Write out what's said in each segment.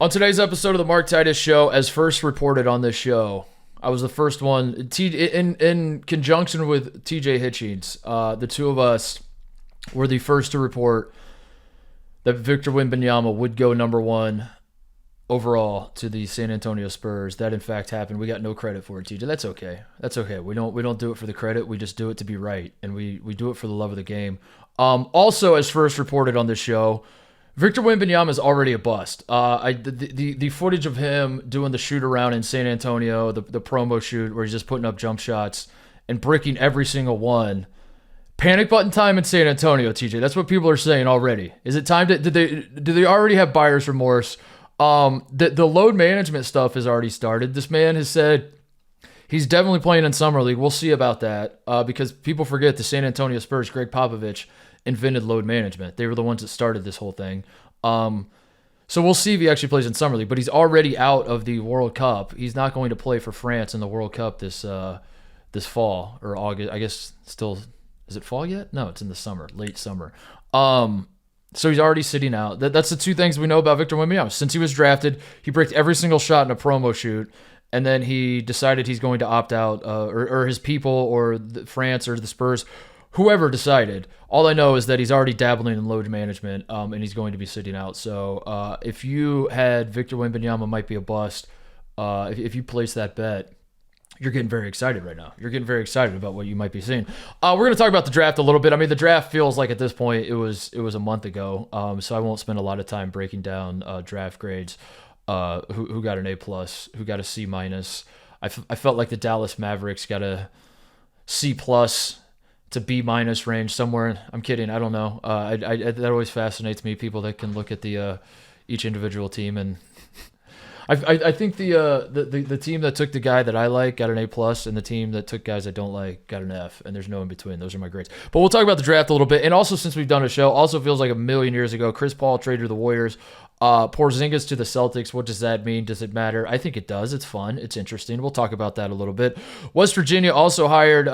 On today's episode of the Mark Titus Show, as first reported on this show, I was the first one, in conjunction with TJ Hitchens, the two of us were the first to report that Victor Wembanyama would go number one overall to the San Antonio Spurs. That in fact happened. We got no credit for it, TJ. That's okay. That's okay. We don't do it for the credit. We just do it to be right, and we do it for the love of the game. Also, as first reported on this show, Victor Wembanyama is already a bust. The footage of him doing the shoot around in San Antonio, the promo shoot where he's just putting up jump shots and bricking every single one. Panic button time in San Antonio, TJ. That's what people are saying already. Is it time to? Do they already have buyer's remorse? The load management stuff has already started. This man has said he's definitely playing in Summer League. We'll see about that because people forget the San Antonio Spurs, Greg Popovich, invented load management. They were the ones that started this whole thing. So we'll see if he actually plays in Summer League, but he's already out of the World Cup. He's not going to play for France in the World Cup this fall or August. I guess still, is it fall yet? No, it's in the summer, late summer. So he's already sitting out. That's the two things we know about Victor Wembanyama. Since he was drafted, he bricked every single shot in a promo shoot, and then he decided he's going to opt out, or his people, or France, or the Spurs, whoever decided. All I know is that he's already dabbling in load management, and he's going to be sitting out. So if you had Victor Wembanyama might be a bust, if you place that bet, you're getting very excited right now. You're getting very excited about what you might be seeing. We're going to talk about the draft a little bit. I mean, the draft feels like at this point it was a month ago, so I won't spend a lot of time breaking down draft grades. Who got an A+, who got a C-. I felt like the Dallas Mavericks got a C+ to B- range somewhere. I'm kidding. I don't know. That always fascinates me. People that can look at the each individual team, and I think the team that took the guy that I like got an A+, and the team that took guys I don't like got an F. And there's no in between. Those are my grades. But we'll talk about the draft a little bit. And also, since we've done a show, also feels like a million years ago. Chris Paul traded to the Warriors. Porzingis to the Celtics. What does that mean? Does it matter? I think it does. It's fun. It's interesting. We'll talk about that a little bit. West Virginia also hired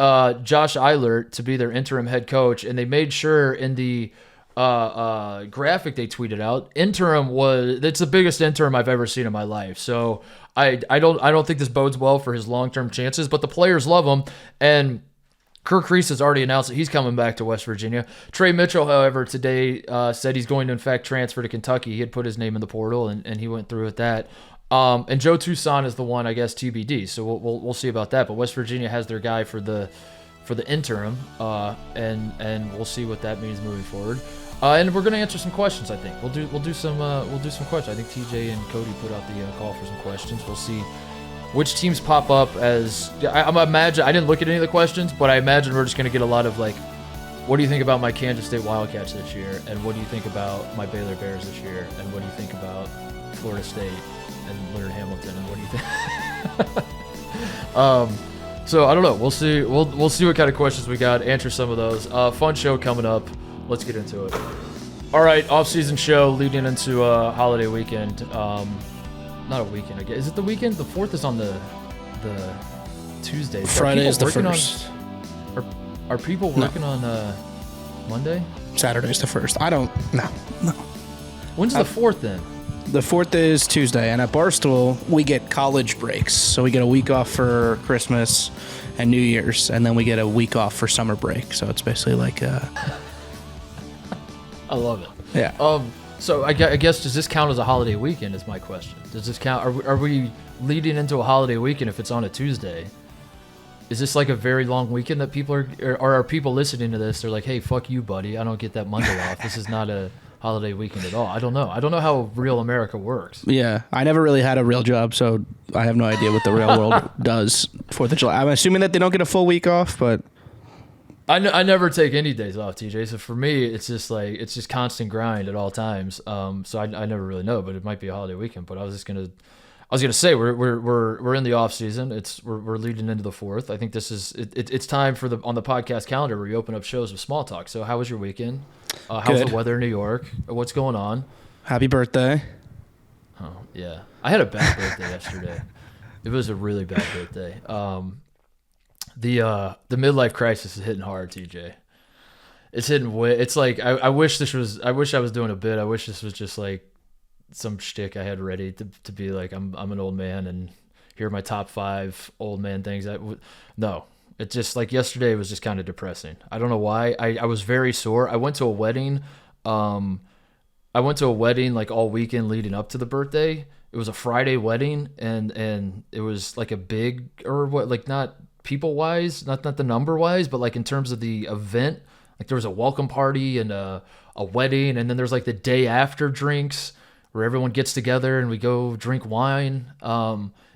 Josh Eilert to be their interim head coach, and they made sure in the graphic they tweeted out, it's the biggest interim I've ever seen in my life. So I don't think this bodes well for his long-term chances, but the players love him, and Kirk Reese has already announced that he's coming back to West Virginia. Trey Mitchell, however, today said he's going to, in fact, transfer to Kentucky. He had put his name in the portal, and he went through with that. And Joe Toussaint is the one, I guess, TBD. So we'll see about that. But West Virginia has their guy for the interim, and we'll see what that means moving forward. And we're gonna answer some questions. I think we'll do some questions. I think TJ and Cody put out the call for some questions. We'll see which teams pop up as I'm imagine. I didn't look at any of the questions, but I imagine we're just going to get a lot of like, what do you think about my Kansas State Wildcats this year? And what do you think about my Baylor Bears this year? And what do you think about Florida State and Leonard Hamilton? And what do you think? So I don't know. We'll see. We'll see what kind of questions we got. Answer some of those. Fun show coming up. Let's get into it. All right, off-season show leading into a holiday weekend. Not a weekend, I guess. Is it the weekend? The 4th is on the Tuesday. Friday is the 1st. Are people working on Monday? Saturday's the 1st. I don't. No. When's the 4th then? The 4th is Tuesday, and at Barstool we get college breaks, so we get a week off for Christmas and New Year's, and then we get a week off for summer break. So it's basically like. I love it. Yeah. So I guess, does this count as a holiday weekend is my question. Does this count? Are we leading into a holiday weekend if it's on a Tuesday? Is this like a very long weekend that people are people listening to this? They're like, hey, fuck you, buddy. I don't get that Monday off. This is not a holiday weekend at all. I don't know. I don't know how real America works. Yeah. I never really had a real job, so I have no idea what the real world does 4th of July. I'm assuming that they don't get a full week off, but... I never take any days off, TJ. So for me, it's just constant grind at all times. So I never really know, but it might be a holiday weekend. But I was gonna say we're in the off season. We're leading into the 4th. I think this is it's time for on the podcast calendar where you open up shows with small talk. So how was your weekend? How's the weather in New York? What's going on? Happy birthday. Oh yeah, I had a bad birthday yesterday. It was a really bad birthday. The midlife crisis is hitting hard, TJ. It's hitting way. It's like I wish I was doing a bit. I wish this was just like some shtick I had ready to be like, I'm an old man and here are my top 5 old man things. No, it's just like yesterday was just kind of depressing. I don't know why. I was very sore. I went to a wedding. Like all weekend leading up to the birthday. It was a Friday wedding, and it was like a big, or what, like not people wise, not the number wise, but like in terms of the event. Like there was a welcome party and a wedding, and then there's like the day after drinks where everyone gets together and we go drink wine.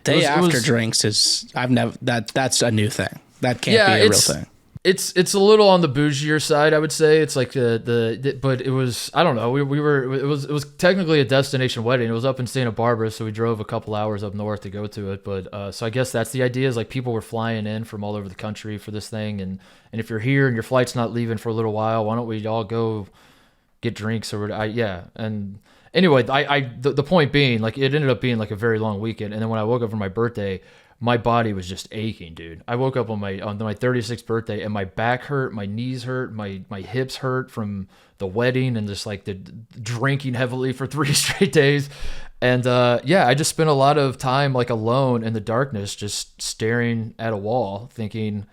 Day after drinks is that's a new thing. That can't be a real thing. It's a little on the bougier side, I would say. It's like but it was, I don't know. It was technically a destination wedding. It was up in Santa Barbara, so we drove a couple hours up north to go to it. But so I guess that's the idea, is like people were flying in from all over the country for this thing, and if you're here and your flight's not leaving for a little while, why don't we all go get drinks and anyway, the point being, like, it ended up being like a very long weekend, and then when I woke up for my birthday, my body was just aching, dude. I woke up on my 36th birthday, and my back hurt, my knees hurt, my hips hurt from the wedding and just like the drinking heavily for 3 straight days. And I just spent a lot of time like alone in the darkness, just staring at a wall, thinking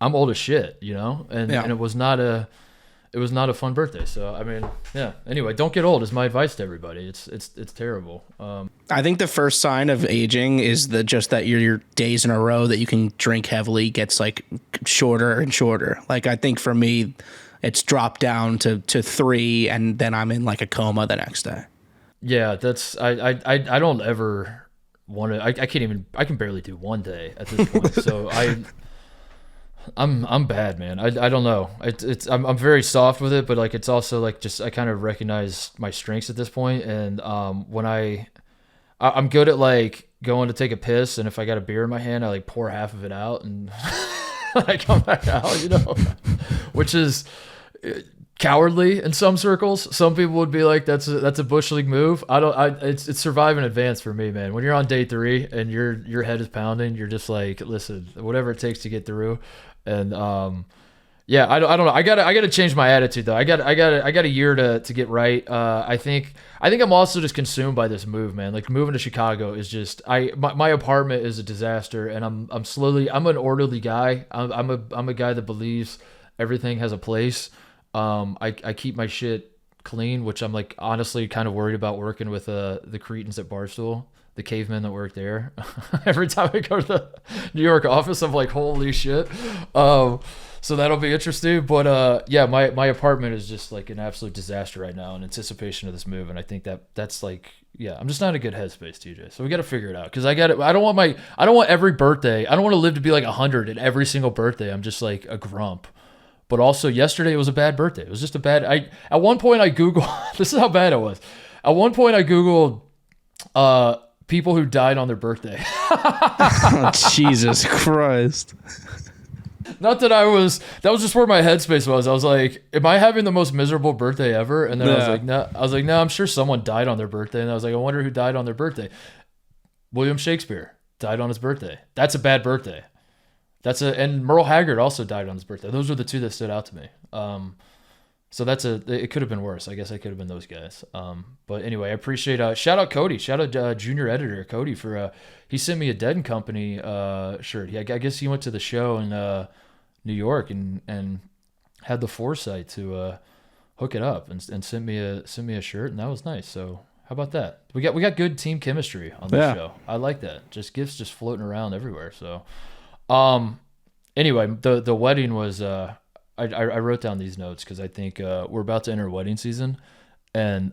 I'm old as shit, you know? And it was not a fun birthday. So, I mean, yeah. Anyway, don't get old is my advice to everybody. It's terrible. I think the first sign of aging is that your days in a row that you can drink heavily gets like shorter and shorter. Like, I think for me, it's dropped down to 3, and then I'm in like a coma the next day. Yeah, I don't ever want to. I can barely do one day at this point. So I'm bad, man. I don't know. I'm very soft with it, but like it's also like just I kind of recognize my strengths at this point, and when I'm good at like going to take a piss, and if I got a beer in my hand, I like pour half of it out and I come back out, you know, which is cowardly in some circles. Some people would be like, that's a bush league move. It's survive in advance for me, man. When you're on day 3 and your head is pounding, you're just like, listen, whatever it takes to get through. And I don't know. I gotta change my attitude though. I got a year to get right. I think I'm also just consumed by this move, man. Like moving to Chicago is just my apartment is a disaster, and I'm an orderly guy. I'm a guy that believes everything has a place. I keep my shit clean, which I'm like honestly kind of worried about working with the Cretans at Barstool, the cavemen that work there. Every time I go to the New York office, I'm like, holy shit. So that'll be interesting. But my apartment is just like an absolute disaster right now in anticipation of this move, and I think that's like, I'm just not in a good headspace, TJ. So we got to figure it out, because I don't want every birthday. I don't want to live to be like 100 and every single birthday I'm just like a grump. But also yesterday it was a bad birthday. It was just at one point I Googled, this is how bad it was. At one point I Googled people who died on their birthday. Oh, Jesus Christ. Not that that was just where my headspace was. I was like, am I having the most miserable birthday ever? And then I was like, no, I'm sure someone died on their birthday. And I was like, I wonder who died on their birthday. William Shakespeare died on his birthday. That's a bad birthday. And Merle Haggard also died on his birthday. Those were the 2 that stood out to me. So it could have been worse. I guess I could have been those guys. But anyway, I appreciate, shout out Cody, shout out junior editor Cody for, he sent me a Dead and Company shirt. I guess he went to the show in New York and had the foresight to hook it up and sent me a shirt, and that was nice. So how about that? We got good team chemistry on this show. I like that. Just gifts just floating around everywhere. So. Anyway, the wedding was, I wrote down these notes because I think, we're about to enter wedding season, and,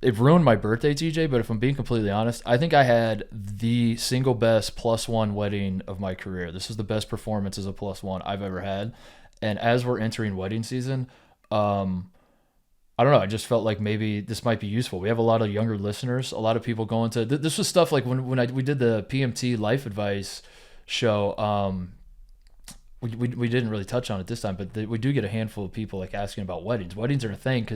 it ruined my birthday, TJ, but if I'm being completely honest, I think I had the single best +1 wedding of my career. This is the best performance as a +1 I've ever had. And as we're entering wedding season, I don't know. I just felt like maybe this might be useful. We have a lot of younger listeners, a lot of people going to, this was stuff like when we did the PMT life advice show. We didn't really touch on it this time, but we do get a handful of people like asking about weddings. Weddings are a thing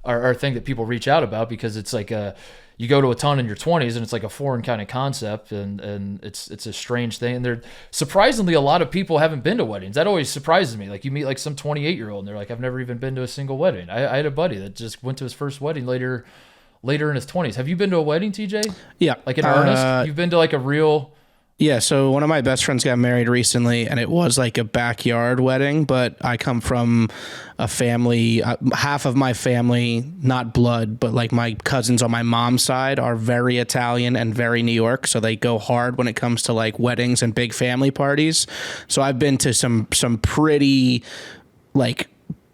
are a thing that people reach out about, because it's like you go to a ton in your 20s and it's like a foreign kind of concept, and it's a strange thing. And surprisingly, a lot of people haven't been to weddings. That always surprises me. Like you meet like some 28-year-old and they're like, I've never even been to a single wedding. I had a buddy that just went to his first wedding later later in his 20s. Have you been to a wedding, TJ? Yeah. Like in earnest? You've been to like a real... Yeah, so one of my best friends got married recently, and it was like a backyard wedding, but I come from a family, half of my family, not blood, but like my cousins on my mom's side are very Italian and very New York, so they go hard when it comes to like weddings and big family parties. So I've been to some pretty like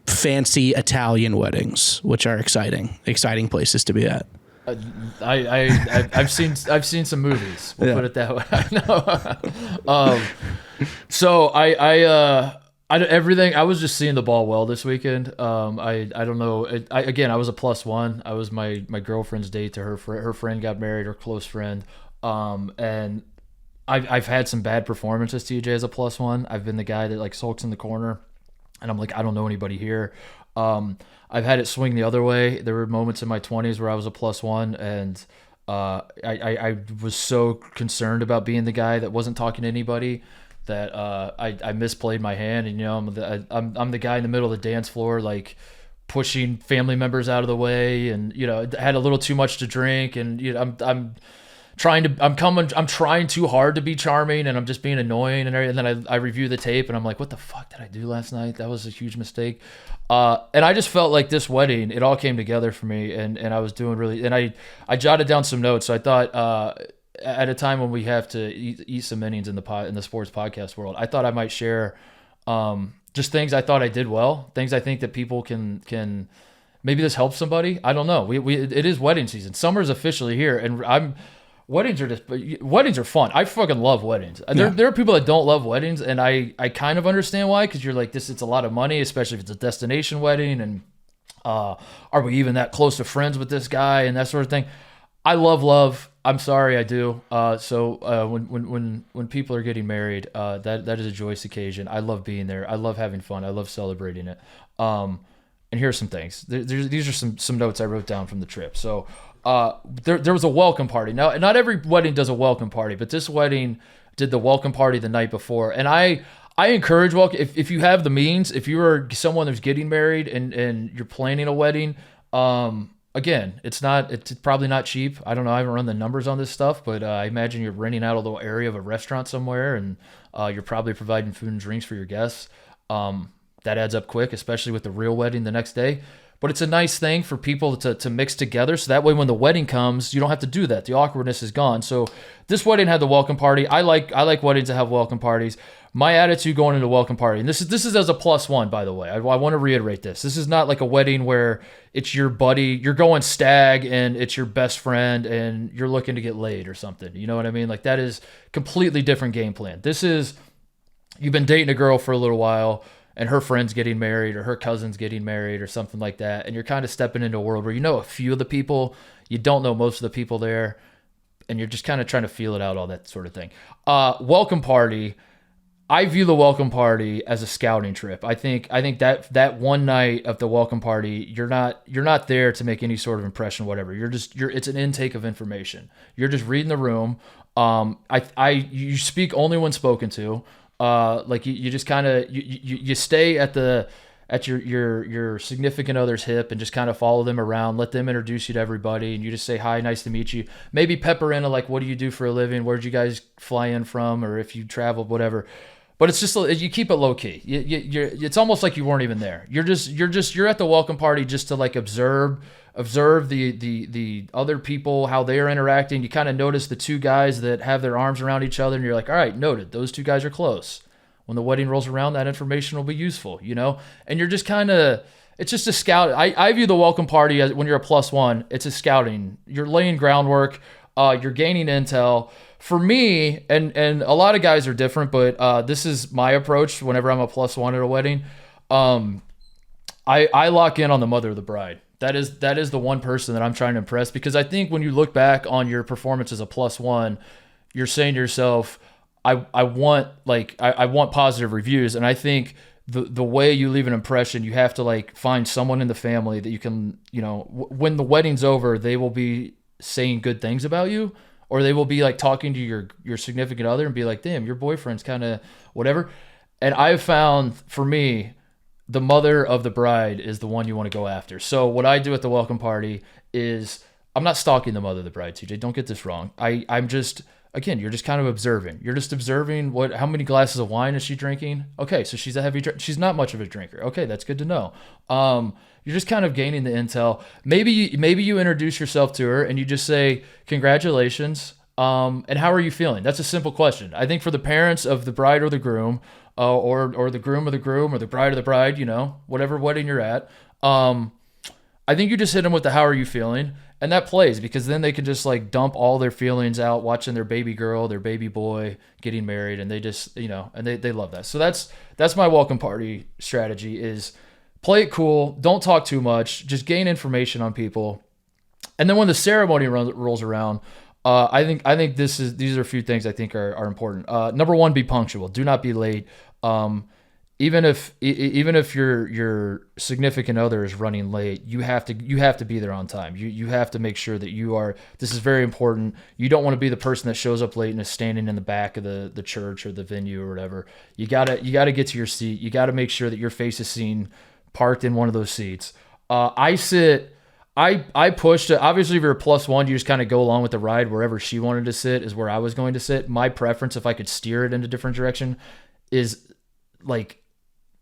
fancy Italian weddings, which are exciting places to be at. I've seen some movies. We'll put it that way. So everything. I was just seeing the ball well this weekend. I don't know. I was a +1. I was my girlfriend's date to her friend got married, her close friend. And I've had some bad performances. TJ as a +1. I've been the guy that like sulks in the corner, and I'm like, I don't know anybody here. I've had it swing the other way. There were moments in my 20s where I was a +1, and I was so concerned about being the guy that wasn't talking to anybody that I misplayed my hand. And I'm the guy in the middle of the dance floor, like pushing family members out of the way, and had a little too much to drink, and I'm trying too hard to be charming, and I'm just being annoying and everything. And then I review the tape, and I'm like, what the fuck did I do last night? That was a huge mistake. And I just felt like this wedding, it all came together for me, and I was doing really, and I jotted down some notes. So I thought, at a time when we have to eat some innings in the sports podcast world, I thought I might share, just things I thought I did well, things I think that people can maybe this helps somebody. I don't know. It is wedding season. Summer's officially here, and weddings are fun. I fucking love weddings. Yeah. There are people that don't love weddings, and I kind of understand why, because you're like, it's a lot of money, especially if it's a destination wedding, and are we even that close to friends with this guy and that sort of thing. I love. I'm sorry, I do. So when people are getting married, that is a joyous occasion. I love being there. I love having fun. I love celebrating it. And here's some things. These are some notes I wrote down from the trip. So. There was a welcome party. Now, not every wedding does a welcome party, but this wedding did the welcome party the night before. And I encourage if you have the means, if you are someone that's getting married and you're planning a wedding, again, it's probably not cheap. I don't know. I haven't run the numbers on this stuff, but I imagine you're renting out a little area of a restaurant somewhere, and you're probably providing food and drinks for your guests. That adds up quick, especially with the real wedding the next day. But it's a nice thing for people to mix together, so that way when the wedding comes, you don't have to do that. The awkwardness is gone. So this wedding had the welcome party. I like weddings that have welcome parties. My attitude going into welcome party, and this is as a +1, by the way. I want to reiterate this. This is not like a wedding where it's your buddy, you're going stag, and it's your best friend, and you're looking to get laid or something. You know what I mean? Like, that is completely different game plan. This is, you've been dating a girl for a little while, and her friend's getting married, or her cousin's getting married, or something like that, and you're kind of stepping into a world where you know a few of the people, you don't know most of the people there, and you're just kind of trying to feel it out, all that sort of thing. Welcome party, I view the welcome party as a scouting trip. I think that one night of the welcome party, you're not there to make any sort of impression, whatever. It's an intake of information. You're just reading the room. You speak only when spoken to. Like you just kind of you stay at your significant other's hip and just kind of follow them around, let them introduce you to everybody, and you just say hi, nice to meet you. Maybe pepper in like, what do you do for a living? Where'd you guys fly in from? Or if you traveled, whatever. But it's just, you keep it low key. It's almost like you weren't even there. You're at the welcome party just to like observe the other people, how they are interacting. You kind of notice the two guys that have their arms around each other, and you're like, all right, noted. Those two guys are close. When the wedding rolls around, that information will be useful, And you're just kind of, it's just a scout. I view the welcome party as, when you're a +1, it's a scouting. You're laying groundwork. You're gaining intel. For me, and a lot of guys are different, but this is my approach whenever I'm a +1 at a wedding. I lock in on the mother of the bride. That is the one person that I'm trying to impress, because I think when you look back on your performance as a +1, you're saying to yourself, I want positive reviews. And I think the way you leave an impression, you have to like find someone in the family that you can, when the wedding's over, they will be saying good things about you, or they will be like talking to your significant other and be like, damn, your boyfriend's kind of whatever. And I've found, for me, the mother of the bride is the one you want to go after. So what I do at the welcome party is I'm not stalking the mother of the bride, TJ. Don't get this wrong. I'm just, again, you're just kind of observing. You're just observing how many glasses of wine is she drinking? Okay, so she's a heavy drinker. She's not much of a drinker. Okay, that's good to know. You're just kind of gaining the intel. Maybe you introduce yourself to her and you just say, congratulations. And how are you feeling? That's a simple question. I think for the parents of the bride or the groom, or the groom of the groom or the bride of the bride, whatever wedding you're at, I think you just hit them with the how are you feeling? And that plays because then they can just like dump all their feelings out watching their baby girl, their baby boy getting married, and they just, and they love that. So that's my welcome party strategy is play it cool, don't talk too much, just gain information on people. And then when the ceremony rolls around, I think these are a few things I think are important. Number one, be punctual. Do not be late. Even if your significant other is running late, you have to be there on time. You have to make sure that this is very important. You don't want to be the person that shows up late and is standing in the back of the church or the venue or whatever. You gotta get to your seat. You gotta make sure that your face is seen parked in one of those seats. I pushed it. Obviously, if you're a +1, you just kind of go along with the ride. Wherever she wanted to sit is where I was going to sit. My preference, if I could steer it in a different direction, is like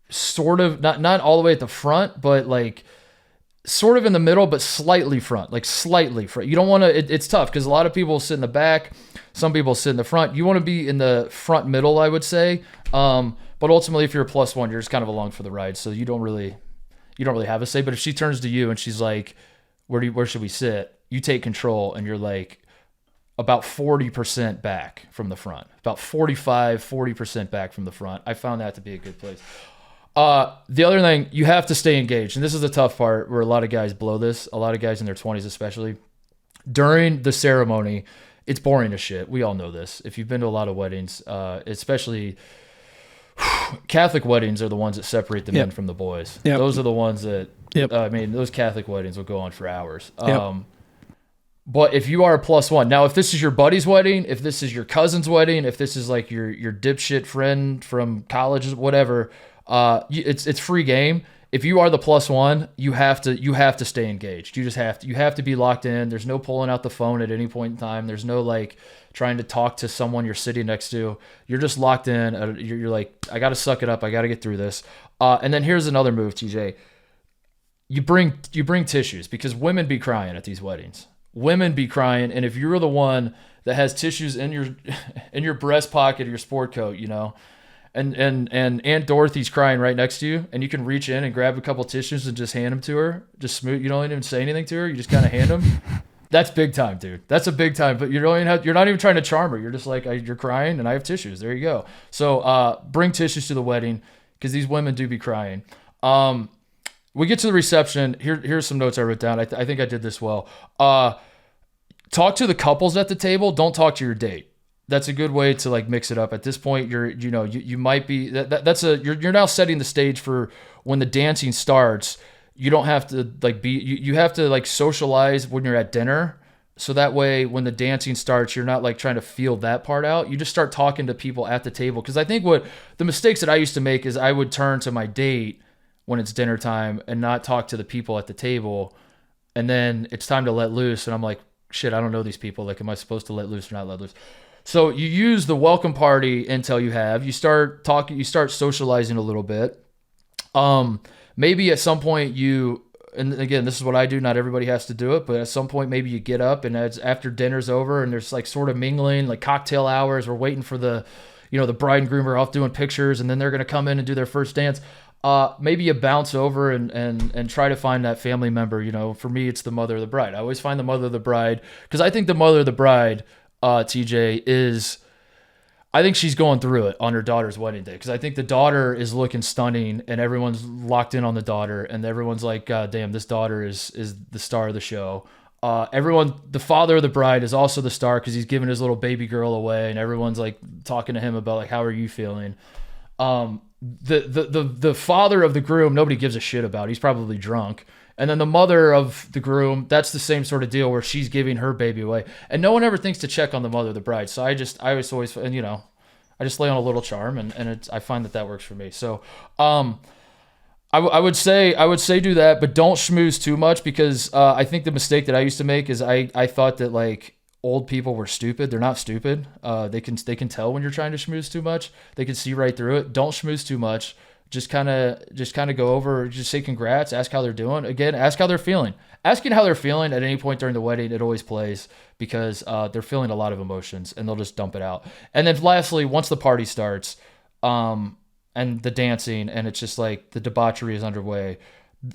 sort of not all the way at the front, but like sort of in the middle, but slightly front, like slightly front. You don't want to, it's tough because a lot of people sit in the back. Some people sit in the front. You want to be in the front middle, I would say. But ultimately, if you're a +1, you're just kind of along for the ride. So you don't really have a say. But if she turns to you and she's like, where should we sit? You take control and you're like about 40% back from the front, about 40% back from the front. I found that to be a good place. The other thing, you have to stay engaged. And this is the tough part where a lot of guys blow this, a lot of guys in their 20s especially. During the ceremony, it's boring as shit. We all know this. If you've been to a lot of weddings, especially Catholic weddings are the ones that separate the men from the boys. Yep. Those are the ones that, those Catholic weddings will go on for hours. Yep. But if you are a +1, now if this is your buddy's wedding, if this is your cousin's wedding, if this is like your dipshit friend from college, whatever, it's free game. If you are the +1, you have to stay engaged. You have to be locked in. There's no pulling out the phone at any point in time. There's no like trying to talk to someone you're sitting next to. You're just locked in. You're like, I got to suck it up. I got to get through this. And then here's another move, TJ. You bring tissues because women be crying at these weddings. Women be crying, and if you're the one that has tissues in your breast pocket of your sport coat, and Aunt Dorothy's crying right next to you, and you can reach in and grab a couple tissues and just hand them to her, just smooth. You don't even say anything to her. You just kind of hand them. That's big time, dude. That's a big time. But you're not even trying to charm her. You're just like, you're crying, and I have tissues. There you go. So bring tissues to the wedding because these women do be crying. We get to the reception. Here's some notes I wrote down. I think I did this well. Talk to the couples at the table. Don't talk to your date. That's a good way to like mix it up. At this point, you might be you're now setting the stage for when the dancing starts. You don't have to like you have to like socialize when you're at dinner. So that way, when the dancing starts, you're not like trying to feel that part out. You just start talking to people at the table. Because I think what the mistakes that I used to make is I would turn to my date when it's dinner time and not talk to the people at the table. And then it's time to let loose. And I'm like, shit, I don't know these people. Like, am I supposed to let loose or not let loose? So you use the welcome party intel you have. You start talking, you start socializing a little bit. Maybe at some point and again, this is what I do. Not everybody has to do it, but at some point, maybe you get up and after dinner's over and there's like sort of mingling, like cocktail hours. We're waiting for the bride and groom are off doing pictures and then they're going to come in and do their first dance. Maybe you bounce over and try to find that family member. For me, it's the mother of the bride. I always find the mother of the bride because I think the mother of the bride, TJ, I think she's going through it on her daughter's wedding day because I think the daughter is looking stunning and everyone's locked in on the daughter and everyone's like, God damn, this daughter is the star of the show. The father of the bride is also the star because he's giving his little baby girl away and everyone's like talking to him about like, how are you feeling? The father of the groom, nobody gives a shit about. He's probably drunk. And then the mother of the groom, that's the same sort of deal where she's giving her baby away. And no one ever thinks to check on the mother of the bride. So I just lay on a little charm and I find that works for me. So, I would say do that, but don't schmooze too much because I think the mistake that I used to make is I thought that like old people were stupid. They're not stupid. They can tell when you're trying to schmooze too much. They can see right through it. Don't schmooze too much. Just kind of go over, just say congrats, ask how they're doing. Again, ask how they're feeling. Asking how they're feeling at any point during the wedding, it always plays because they're feeling a lot of emotions and they'll just dump it out. And then lastly, once the party starts, and the dancing and it's just like the debauchery is underway,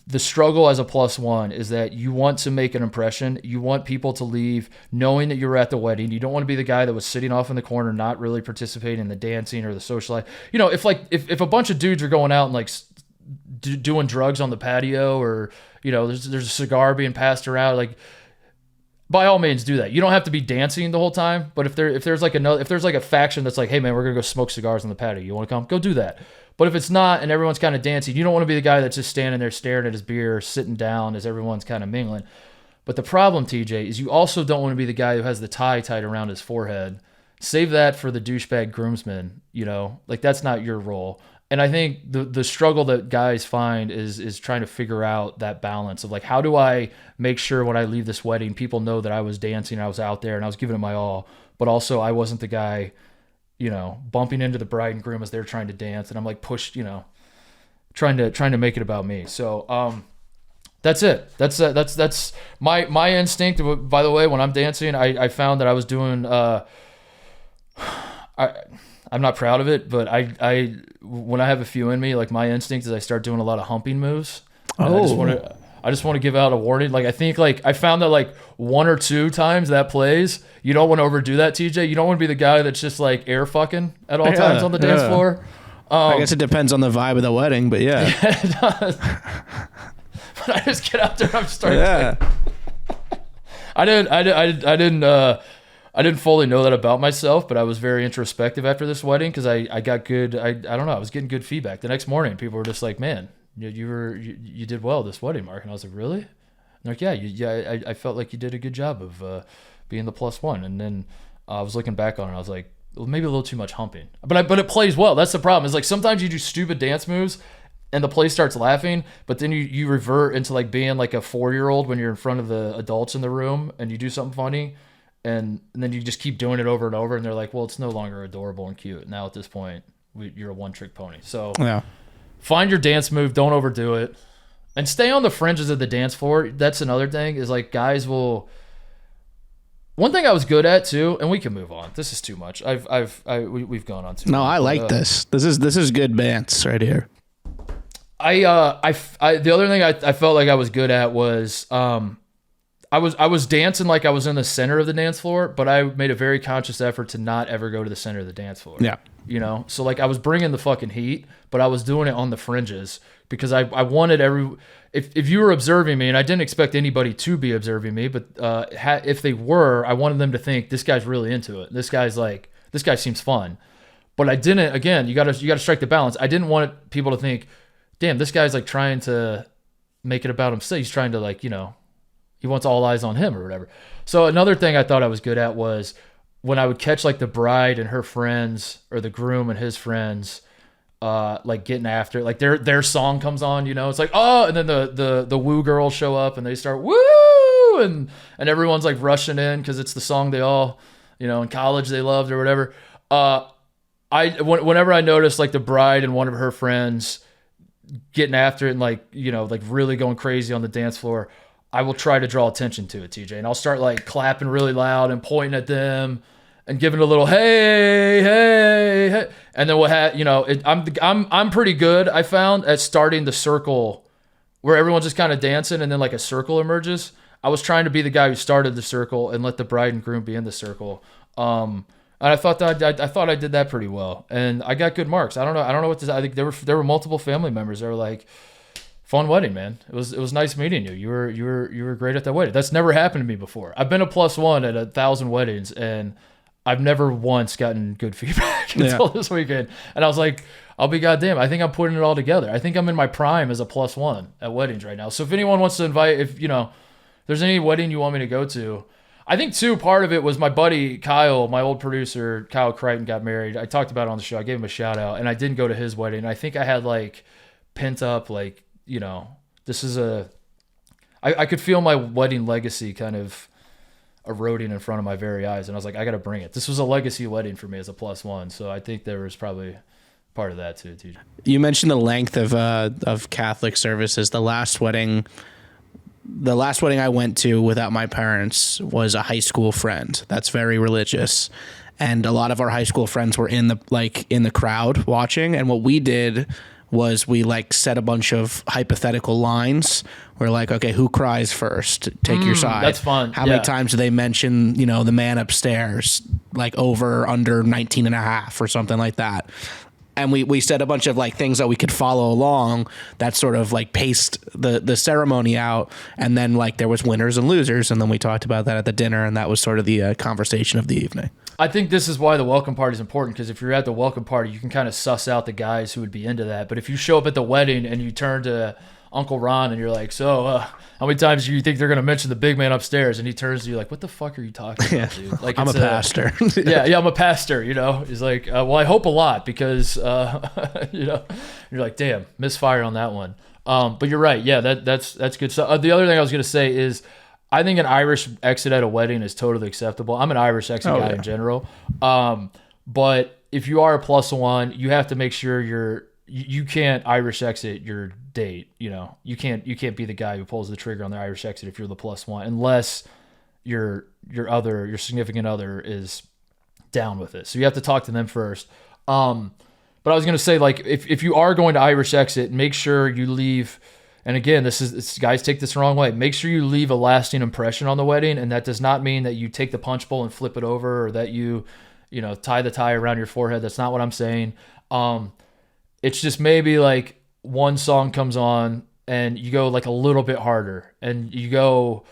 the struggle as a +1 is that you want to make an impression. You want people to leave knowing that you were at the wedding. You don't want to be the guy that was sitting off in the corner, not really participating in the dancing or the social life. You know, if a bunch of dudes are going out and like doing drugs on the patio, or you know, there's a cigar being passed around, like by all means do that. You don't have to be dancing the whole time, but if there's like a faction that's like, hey man, we're gonna go smoke cigars on the patio, you want to come? Go do that. But if it's not and everyone's kind of dancing, you don't want to be the guy that's just standing there staring at his beer, sitting down as everyone's kind of mingling. But the problem, TJ, is you also don't want to be the guy who has the tie tied around his forehead. Save that for the douchebag groomsmen, you know? Like that's not your role. And I think the struggle that guys find is trying to figure out that balance of like, how do I make sure when I leave this wedding, people know that I was dancing, I was out there and I was giving it my all, but also I wasn't the guy, you know, bumping into the bride and groom as they're trying to dance. And I'm like pushed, you know, trying to make it about me. So, that's it. That's my instinct. By the way, when I'm dancing, I found that I was doing, I'm not proud of it, but I when I have a few in me, like my instinct is I start doing a lot of humping moves. I just want to give out a warning. Like I think like I found that like 1 or 2 times that plays, you don't want to overdo that, TJ. You don't want to be the guy that's just like air fucking at all times on the dance floor. I guess it depends on the vibe of the wedding, but yeah. It does. But I just get out there and I'm starting. Yeah. I didn't fully know that about myself, but I was very introspective after this wedding because I got good. I don't know. I was getting good feedback. The next morning, people were just like, "Man, you did well this wedding, Mark." And I was like, "Really?" And they're like, "Yeah, I felt like you did a good job of being the +1." And then I was looking back on it, and I was like, well, maybe a little too much humping, but it plays well. That's the problem. Is like sometimes you do stupid dance moves, and the place starts laughing, but then you revert into like being like a 4-year-old when you're in front of the adults in the room, and you do something funny. And then you just keep doing it over and over, and they're like, well, it's no longer adorable and cute. Now at this point, you're a one-trick pony. So yeah. Find your dance move. Don't overdo it. And stay on the fringes of the dance floor. That's another thing is like guys will... One thing I was good at too, and we can move on. This is too much. We've gone on too No, long. I like this. This is good bands right here. The other thing I felt like I was good at was... I was dancing like I was in the center of the dance floor, but I made a very conscious effort to not ever go to the center of the dance floor. Yeah. You know? So like I was bringing the fucking heat, but I was doing it on the fringes because I wanted if you were observing me, and I didn't expect anybody to be observing me, but if they were, I wanted them to think this guy's really into it. This guy seems fun. But I didn't, again, you gotta strike the balance. I didn't want people to think, damn, this guy's like trying to make it about himself. He's trying to like, you know, he wants all eyes on him or whatever. So another thing I thought I was good at was when I would catch like the bride and her friends or the groom and his friends, like getting after it, like their song comes on, you know, it's like, oh, and then the woo girls show up and they start woo and everyone's like rushing in because it's the song they all, you know, in college they loved or whatever. Whenever I noticed like the bride and one of her friends getting after it and like, you know, like really going crazy on the dance floor, I will try to draw attention to it, TJ, and I'll start like clapping really loud and pointing at them and giving a little hey, and then I'm pretty good. I found at starting the circle where everyone's just kind of dancing and then like a circle emerges. I was trying to be the guy who started the circle and let the bride and groom be in the circle. And I thought I did that pretty well, and I got good marks. I don't know what to say. I think there were multiple family members that were like, fun wedding, man. It was nice meeting you. You were great at that wedding. That's never happened to me before. I've been a +1 at 1,000 weddings, and I've never once gotten good feedback until this weekend. And I was like, I'll be goddamn. I think I'm putting it all together. I think I'm in my prime as a +1 at weddings right now. So if anyone wants to invite, if you know, there's any wedding you want me to go to, I think too, part of it was my buddy Kyle, my old producer, Kyle Crichton got married. I talked about it on the show. I gave him a shout out, and I didn't go to his wedding. I think I had like pent up, like, you know, this is I could feel my wedding legacy kind of eroding in front of my very eyes. And I was like, I got to bring it. This was a legacy wedding for me as a +1. So I think there was probably part of that too, TJ. You mentioned the length of Catholic services. The last wedding I went to without my parents was a high school friend. That's very religious. And a lot of our high school friends were in the crowd watching. And what we did was we like set a bunch of hypothetical lines. We're like, okay, who cries first? Take your side. That's fun. How many times do they mention, you know, the man upstairs, like over, under 19 and a half or something like that? And we set a bunch of like things that we could follow along that sort of like paced the ceremony out. And then like there was winners and losers. And then we talked about that at the dinner. And that was sort of the conversation of the evening. I think this is why the welcome party is important, because if you're at the welcome party, you can kind of suss out the guys who would be into that. But if you show up at the wedding and you turn to Uncle Ron and you're like, so how many times do you think they're going to mention the big man upstairs? And he turns to you like, what the fuck are you talking about, dude? Like, I'm a pastor. yeah, I'm a pastor, you know? He's like, well, I hope a lot, because, you know, you're like, damn, misfire on that one. But you're right. Yeah, that's good stuff. The other thing I was going to say is, I think an Irish exit at a wedding is totally acceptable. I'm an Irish exit guy in general. But if you are a +1, you have to make sure you can't Irish exit your date. You know, you can't be the guy who pulls the trigger on the Irish exit if you're the +1, unless your significant other is down with it. So you have to talk to them first. But I was going to say, like, if you are going to Irish exit, make sure you leave. And again, this guys take this the wrong way. Make sure you leave a lasting impression on the wedding, and that does not mean that you take the punch bowl and flip it over, or that you know, tie the tie around your forehead. That's not what I'm saying. It's just maybe like one song comes on and you go like a little bit harder, and you go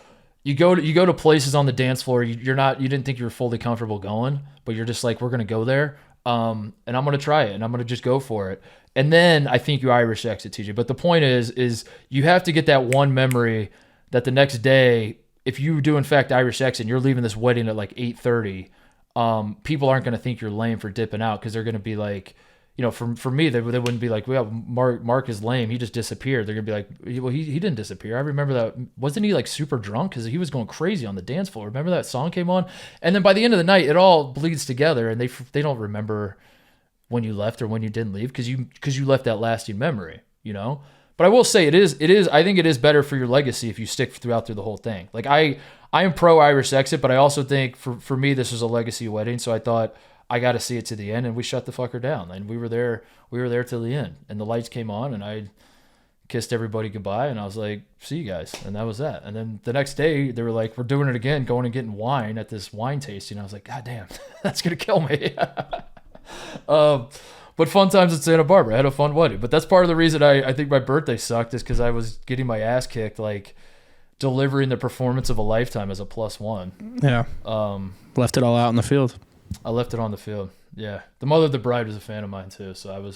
to places on the dance floor you didn't think you were fully comfortable going, but you're just like, we're gonna go there, and I'm gonna try it, and I'm gonna just go for it. And then I think you Irish exit, TJ. But the point is you have to get that one memory that the next day, if you do in fact Irish exit and you're leaving this wedding at like 8:30, people aren't going to think you're lame for dipping out, because they're going to be like, you know, for me, they wouldn't be like, well, Mark is lame, he just disappeared. They're going to be like, well, he didn't disappear. I remember that. Wasn't he like super drunk? Because he was going crazy on the dance floor. Remember that song came on? And then by the end of the night, it all bleeds together, and they don't remember when you left or when you didn't leave, because you left that lasting memory, you know. But I will say it is I think it is better for your legacy if you stick through the whole thing. Like I am pro Irish exit, but I also think for me this was a legacy wedding, so I thought I got to see it to the end, and we shut the fucker down, and we were there till the end, and the lights came on, and I kissed everybody goodbye, and I was like, see you guys, and that was that. And then the next day they were like, we're doing it again, going and getting wine at this wine tasting. I was like, god damn, that's gonna kill me. But fun times at Santa Barbara. I had a fun wedding. But that's part of the reason I think my birthday sucked, is because I was getting my ass kicked, like delivering the performance of a lifetime as a +1. Yeah. Left it all out in the field. I left it on the field. Yeah. The mother of the bride was a fan of mine too. So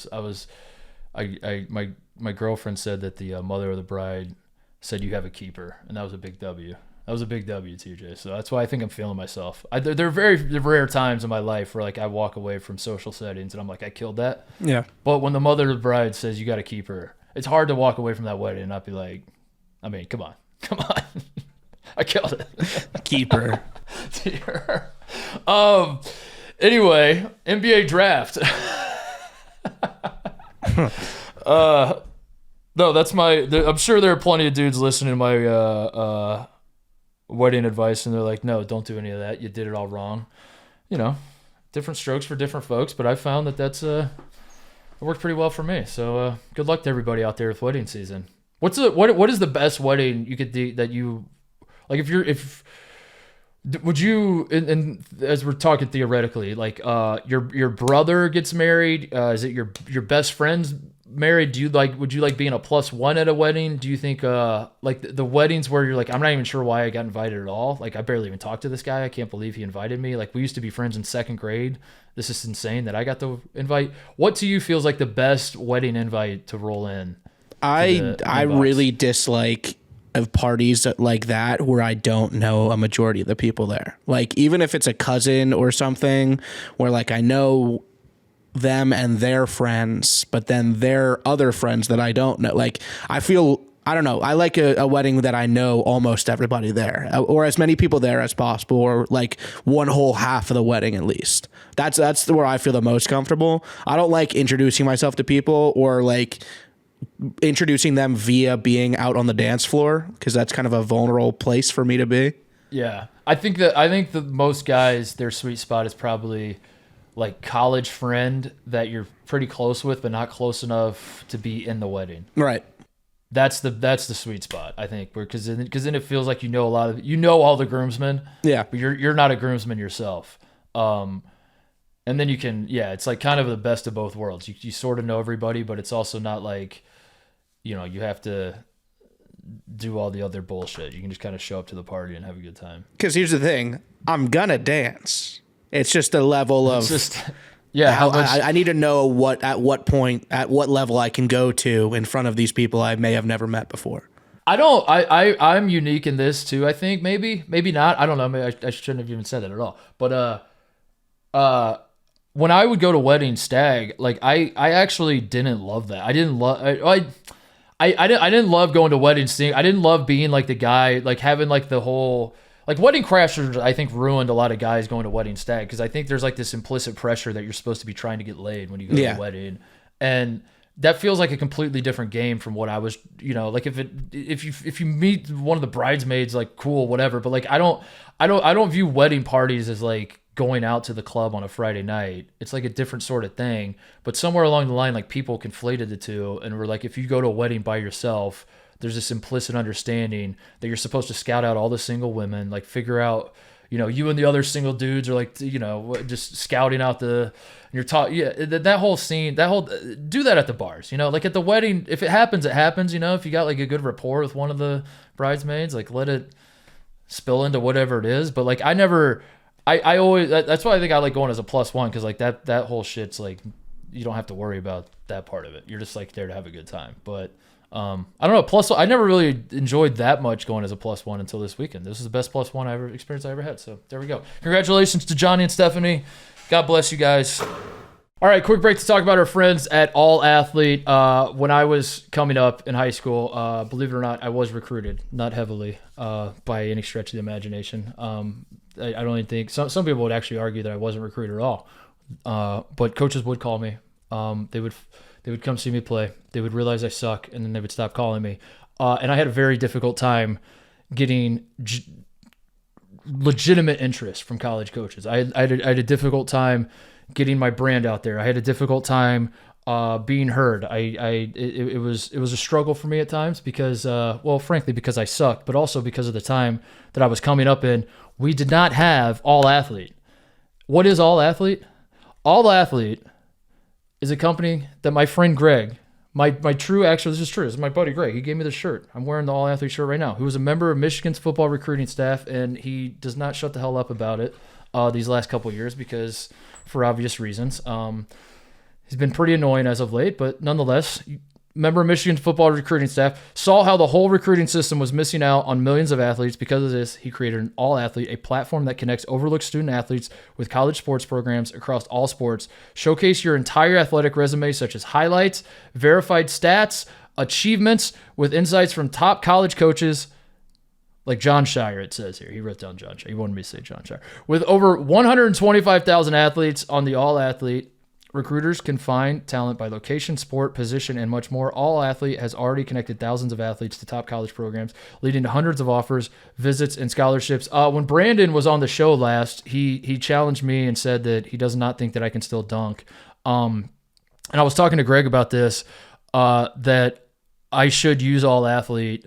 my girlfriend said that the mother of the bride said, you have a keeper, and that was a big W. That was a big W, TJ. So that's why I think I'm feeling myself. There are very rare times in my life where like I walk away from social settings and I'm like, I killed that. Yeah. But when the mother of the bride says you got to keep her, it's hard to walk away from that wedding and not be like, I mean, come on. I killed it. Keep her. Anyway, NBA draft. No, that's I'm sure there are plenty of dudes listening to my wedding advice, and they're like, no, don't do any of that, you did it all wrong. You know, different strokes for different folks, but I found that it worked pretty well for me. So good luck to everybody out there with wedding season. What is the best wedding you could do that you like? Would you, and as we're talking theoretically, like your brother gets married, is it your best friend's married? Would you like being a +1 at a wedding? Do you think like the weddings where you're like, I'm not even sure why I got invited at all, like I barely even talked to this guy, I can't believe he invited me, like we used to be friends in 2nd grade, this is insane that I got the invite. What to you feels like the best wedding invite to roll in? I really dislike of parties like that where I don't know a majority of the people there. Like even if it's a cousin or something where like I know them and their friends, but then their other friends that I don't know. Like, I don't know. I like a wedding that I know almost everybody there, or as many people there as possible, or like one whole half of the wedding at least. That's where I feel the most comfortable. I don't like introducing myself to people or like introducing them via being out on the dance floor, because that's kind of a vulnerable place for me to be. Yeah. I think the most guys, their sweet spot is probably like college friend that you're pretty close with, but not close enough to be in the wedding. Right. That's the sweet spot, I think, because then it feels like all the groomsmen. Yeah. But you're not a groomsman yourself. And then you can, it's like kind of the best of both worlds. You sort of know everybody, but it's also not like, you have to do all the other bullshit. You can just kind of show up to the party and have a good time. Because here's the thing, I'm gonna dance. It's just a level of I need to know at what point, at what level I can go to in front of these people I may have never met before. I'm unique in this too. I think maybe not. I don't know. Maybe I shouldn't have even said that at all. But when I would go to wedding stag, like I actually didn't love that. I didn't love going to wedding stag. I didn't love being like the guy, like having like the whole, like wedding crashers, I think ruined a lot of guys going to wedding stag, because I think there's like this implicit pressure that you're supposed to be trying to get laid when you go to a wedding. And that feels like a completely different game from what I was, like if you meet one of the bridesmaids, like cool, whatever. But like, I don't view wedding parties as like going out to the club on a Friday night. It's like a different sort of thing. But somewhere along the line, like people conflated the two and were like, if you go to a wedding by yourself, there's this implicit understanding that you're supposed to scout out all the single women, like figure out, you and the other single dudes are like, just scouting out you're taught, that whole scene, do that at the bars, like at the wedding, if it happens, it happens, if you got like a good rapport with one of the bridesmaids, like let it spill into whatever it is. But like, I always, that's why I think I like going as a +1, because like that whole shit's like, you don't have to worry about that part of it. You're just like there to have a good time. But I don't know, I never really enjoyed that much going as a +1 until this weekend. This is the best +1 experience I ever had. So there we go. Congratulations to Johnny and Stephanie. God bless you guys. All right, quick break to talk about our friends at AllAthlete. When I was coming up in high school, believe it or not, I was recruited, not heavily, by any stretch of the imagination. I don't even think some people would actually argue that I wasn't recruited at all. But coaches would call me. They would come see me play. They would realize I suck, and then they would stop calling me. And I had a very difficult time getting legitimate interest from college coaches. I had a difficult time getting my brand out there. I had a difficult time being heard. It was a struggle for me at times because, frankly, because I sucked, but also because of the time that I was coming up in. We did not have AllAthlete. What is AllAthlete? AllAthlete is a company that my friend Greg, this is true. This is my buddy Greg. He gave me the shirt. I'm wearing the AllAthlete shirt right now. He was a member of Michigan's football recruiting staff, and he does not shut the hell up about it these last couple of years because, for obvious reasons. He's been pretty annoying as of late, but nonetheless, member of Michigan's football recruiting staff, saw how the whole recruiting system was missing out on millions of athletes. Because of this, he created an AllAthlete, a platform that connects overlooked student athletes with college sports programs across all sports. Showcase your entire athletic resume, such as highlights, verified stats, achievements, with insights from top college coaches like John Shire, it says here. He wrote down John Shire. He wanted me to say John Shire. With over 125,000 athletes on the AllAthlete, recruiters can find talent by location, sport, position, and much more. AllAthlete has already connected thousands of athletes to top college programs, leading to hundreds of offers, visits, and scholarships. When Brandon was on the show last, he challenged me and said that he does not think that I can still dunk. And I was talking to Greg about this, that I should use AllAthlete.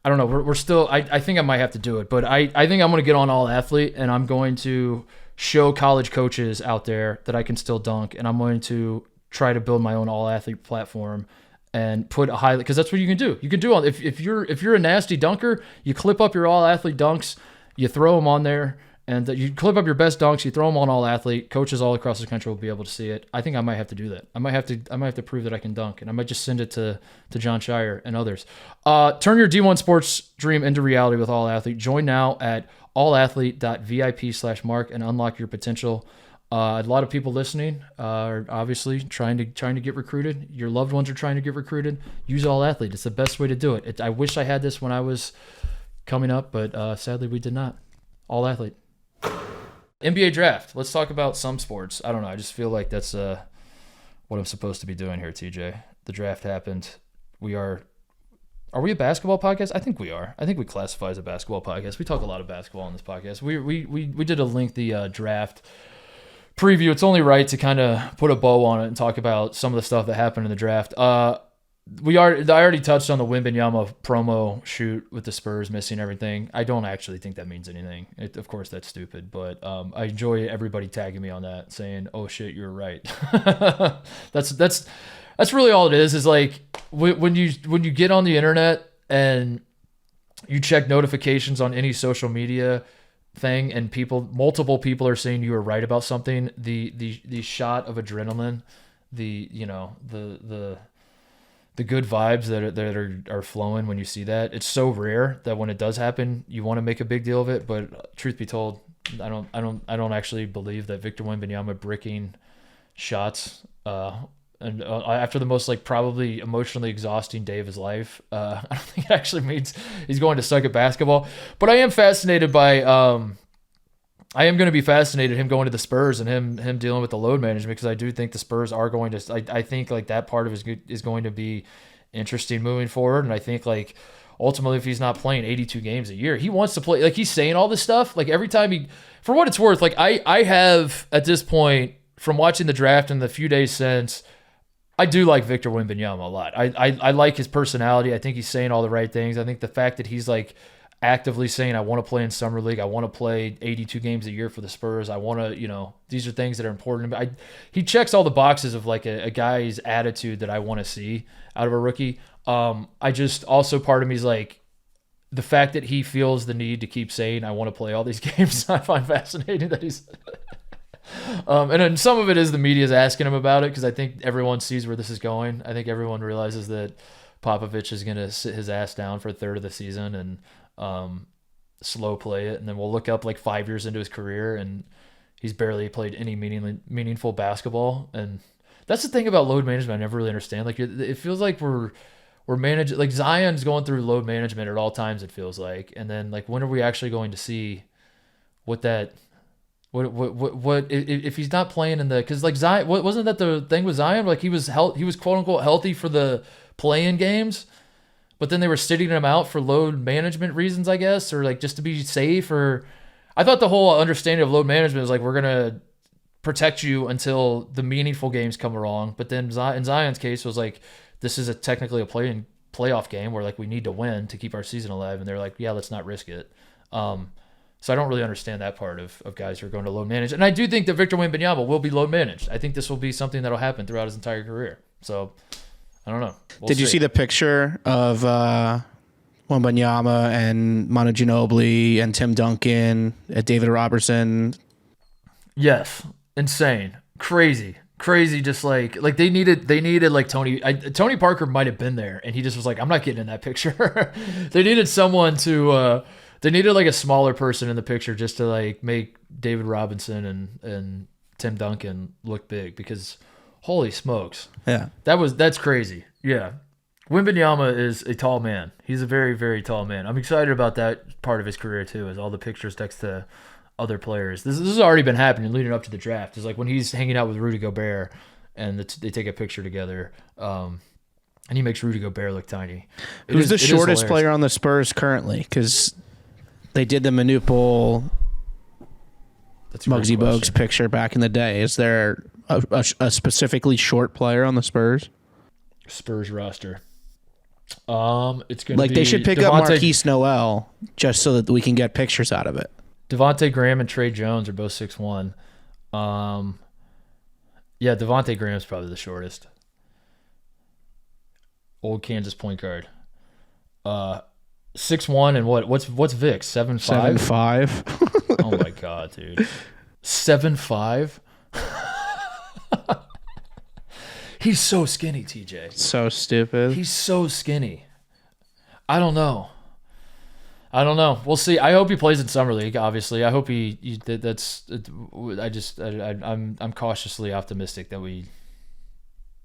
I don't know. We're still. I think I might have to do it, but I think I'm going to get on AllAthlete, and I'm going to show college coaches out there that I can still dunk, and I'm going to try to build my own AllAthlete platform and put a highlight, because that's what you can do. You can do if you're a nasty dunker, you clip up your AllAthlete dunks, you throw them on there, and you clip up your best dunks, you throw them on AllAthlete. Coaches all across the country will be able to see it. I think I might have to do that. I might have to prove that I can dunk, and I might just send it to John Shire and others. Turn your D1 sports dream into reality with AllAthlete. Join now at allathlete.vip/mark and unlock your potential. A lot of people listening are obviously trying to get recruited. Your loved ones are trying to get recruited. Use AllAthlete. It's the best way to do it. I wish I had this when I was coming up, but sadly we did not. AllAthlete. NBA draft. Let's talk about some sports. I don't know. I just feel like that's what I'm supposed to be doing here, TJ. The draft happened. Are we a basketball podcast? I think we are. I think we classify as a basketball podcast. We talk a lot of basketball on this podcast. We did a lengthy draft preview. It's only right to kind of put a bow on it and talk about some of the stuff that happened in the draft. I already touched on the Wembanyama promo shoot with the Spurs missing everything. I don't actually think that means anything. Of course, that's stupid, but I enjoy everybody tagging me on that, saying, "Oh shit, you're right." That's really all it is. Is like when you get on the internet and you check notifications on any social media thing, and multiple people are saying you were right about something. The shot of adrenaline, the good vibes that are flowing when you see that. It's so rare that when it does happen, you want to make a big deal of it. But truth be told, I don't actually believe that Victor Wembanyama bricking shots and after the most probably emotionally exhausting day of his life, I don't think it actually means he's going to suck at basketball. But I am fascinated by I am going to be fascinated him going to the Spurs and him dealing with the load management, because I do think the Spurs are going to. I think that part of it is going to be interesting moving forward, and I think ultimately if he's not playing 82 games a year, he wants to play. He's saying all this stuff every time he, for what it's worth. I have at this point, from watching the draft and the few days since, I do like Victor Wembanyama a lot. I like his personality. I think he's saying all the right things. I think the fact that he's actively saying, I want to play in Summer League. I want to play 82 games a year for the Spurs. I want to, these are things that are important to me. He checks all the boxes of a guy's attitude that I want to see out of a rookie. I just also, part of me is the fact that he feels the need to keep saying, I want to play all these games. I find fascinating that he's, and then some of it is the media's asking him about it, because I think everyone sees where this is going. I think everyone realizes that Popovich is going to sit his ass down for a third of the season and slow play it, and then we'll look up 5 years into his career and he's barely played any meaningful basketball. And that's the thing about load management I never really understand. It feels like we're managing, Zion's going through load management at all times, it feels like. And then when are we actually going to see what if he's not playing in the, because Zion, wasn't that the thing with Zion? He was quote unquote healthy for the play-in games, but then they were sitting him out for load management reasons, I guess, or just to be safe. Or I thought the whole understanding of load management was we're gonna protect you until the meaningful games come along. But then in Zion's case was this is technically a playoff game where we need to win to keep our season alive, and they're yeah, let's not risk it. So I don't really understand that part of guys who are going to load manage. And I do think that Victor Wembanyama will be load managed. I think this will be something that'll happen throughout his entire career. So I don't know. Did you see the picture of Wembanyama and Manu Ginobili and Tim Duncan at David Robertson? Yes. Insane. Crazy. Just they needed Tony Parker might have been there, and he just was I'm not getting in that picture. They needed someone to they needed a smaller person in the picture just to make David Robinson and Tim Duncan look big, because holy smokes. Yeah. That's crazy. Yeah. Wembanyama is a tall man. He's a very, very tall man. I'm excited about that part of his career too, is all the pictures next to other players. This has already been happening leading up to the draft. It's when he's hanging out with Rudy Gobert and they take a picture together. And he makes Rudy Gobert look tiny. Who's the shortest player on the Spurs currently? Because they did the Manupal Muggsy Bogues picture back in the day. Is there a specifically short player on the Spurs roster? It's going to be they should pick up Marquise Noel just so that we can get pictures out of it. Devontae Graham and Trey Jones are both 6'1". Yeah, Devontae Graham's probably the shortest. Old Kansas point guard. 6'1", and what's Vic? 7'5"? 7'5". Oh my god, dude. 7'5". He's so skinny, TJ. So stupid. He's so skinny. I don't know. I don't know. We'll see. I hope he plays in summer league. Obviously, I hope I'm cautiously optimistic that we.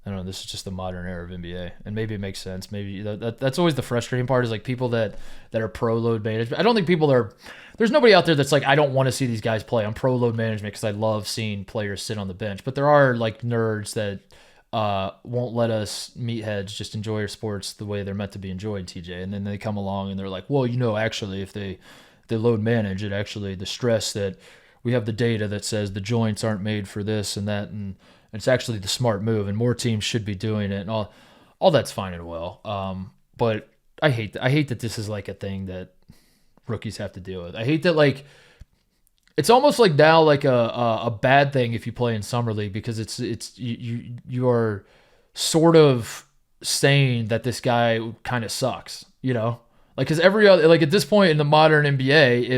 I don't know. This is just the modern era of NBA, and maybe it makes sense. Maybe that's always the frustrating part is like people that are pro load management. I don't think people are. There's nobody out there that's like I don't want to see these guys play. I'm pro load management because I love seeing players sit on the bench. But there are like nerds that won't let us meatheads just enjoy our sports the way they're meant to be enjoyed, TJ. And then they come along and they're like, well, actually, if they load manage it, actually the stress that we have the data that says the joints aren't made for this and that, and it's actually the smart move, and more teams should be doing it, and all that's fine and well. But I hate that this is like a thing that rookies have to deal with. I hate that like it's almost like now like a bad thing if you play in summer league because it's you are sort of saying that this guy kind of sucks, like because every other like at this point in the modern NBA,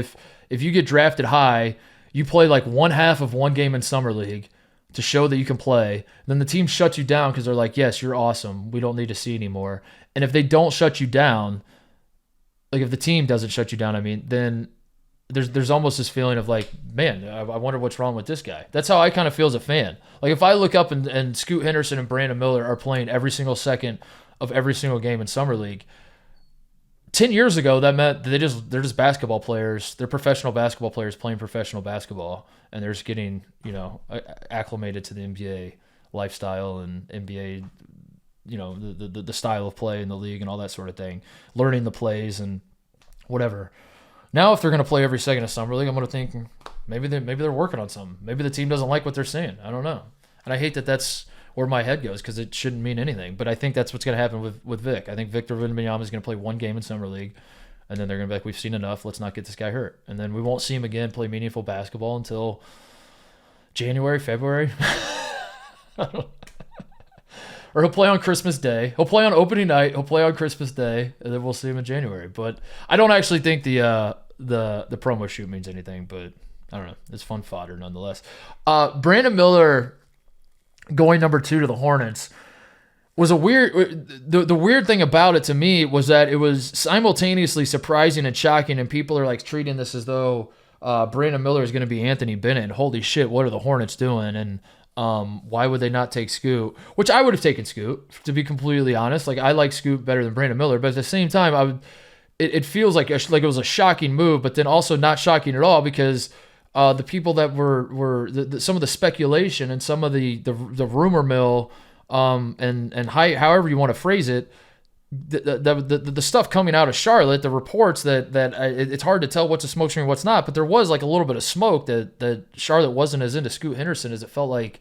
if you get drafted high, you play like one half of one game in summer league to show that you can play. Then the team shuts you down because they're like, yes, you're awesome. We don't need to see anymore. And if they don't shut you down, like if the team doesn't shut you down, then there's almost this feeling of like, man, I wonder what's wrong with this guy. That's how I kind of feel as a fan. Like if I look up and Scoot Henderson and Brandon Miller are playing every single second of every single game in summer league, 10 years ago, that meant they're just basketball players. They're professional basketball players playing professional basketball, and they're just getting, acclimated to the NBA lifestyle and NBA, the style of play in the league and all that sort of thing, learning the plays and whatever. Now, if they're going to play every second of summer league, I'm going to think maybe they're working on something. Maybe the team doesn't like what they're seeing. I don't know. And I hate that that's where my head goes because it shouldn't mean anything. But I think that's what's going to happen with Vic. I think Victor Wembanyama is going to play one game in summer league, and then they're going to be like, we've seen enough. Let's not get this guy hurt. And then we won't see him again play meaningful basketball until January, February. Or he'll play on Christmas Day. He'll play on opening night. He'll play on Christmas Day, and then we'll see him in January. But I don't actually think the promo shoot means anything, but I don't know. It's fun fodder nonetheless. Brandon Miller going number 2 to the Hornets was a weird. The weird thing about it to me was that it was simultaneously surprising and shocking, and people are like treating this as though Brandon Miller is going to be Anthony Bennett. Holy shit, what are the Hornets doing? And why would they not take Scoot? Which I would have taken Scoot, to be completely honest. Like I like Scoot better than Brandon Miller, but at the same time, It feels like it was a shocking move, but then also not shocking at all because the people that were some of the speculation and some of the rumor mill and however you want to phrase it, the stuff coming out of Charlotte, the reports that it's hard to tell what's a smoke screen, what's not, but there was like a little bit of smoke that Charlotte wasn't as into Scoot Henderson as it felt like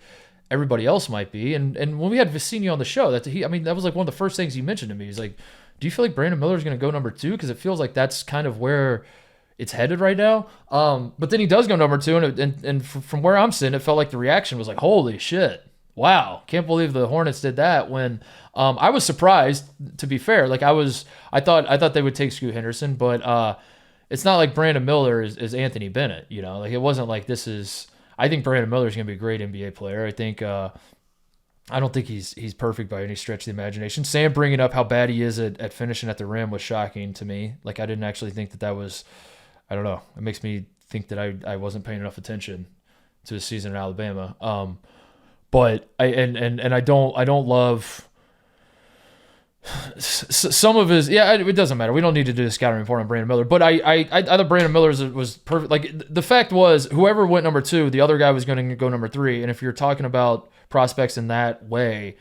everybody else might be. And when we had Vicini on the show, that was like one of the first things he mentioned to me. He's like, do you feel like Brandon Miller is going to go number 2? Because it feels like that's kind of where it's headed right now. But then he does go number 2, and from where I'm sitting, it felt like the reaction was like, holy shit, wow, can't believe the Hornets did that. When I was surprised, to be fair. Like I thought they would take Scoot Henderson, but it's not like Brandon Miller is Anthony Bennett. Like it wasn't like this is. I think Brandon Miller is going to be a great NBA player. I think. I don't think he's perfect by any stretch of the imagination. Sam bringing up how bad he is at finishing at the rim was shocking to me. Like I didn't actually think that was, I don't know. It makes me think that I wasn't paying enough attention to his season in Alabama. But I don't love some of his. Yeah, it doesn't matter. We don't need to do a scouting report on Brandon Miller. But I thought Brandon Miller was perfect. Like the fact was, whoever went number 2, the other guy was going to go number 3. And if you're talking about prospects in that way,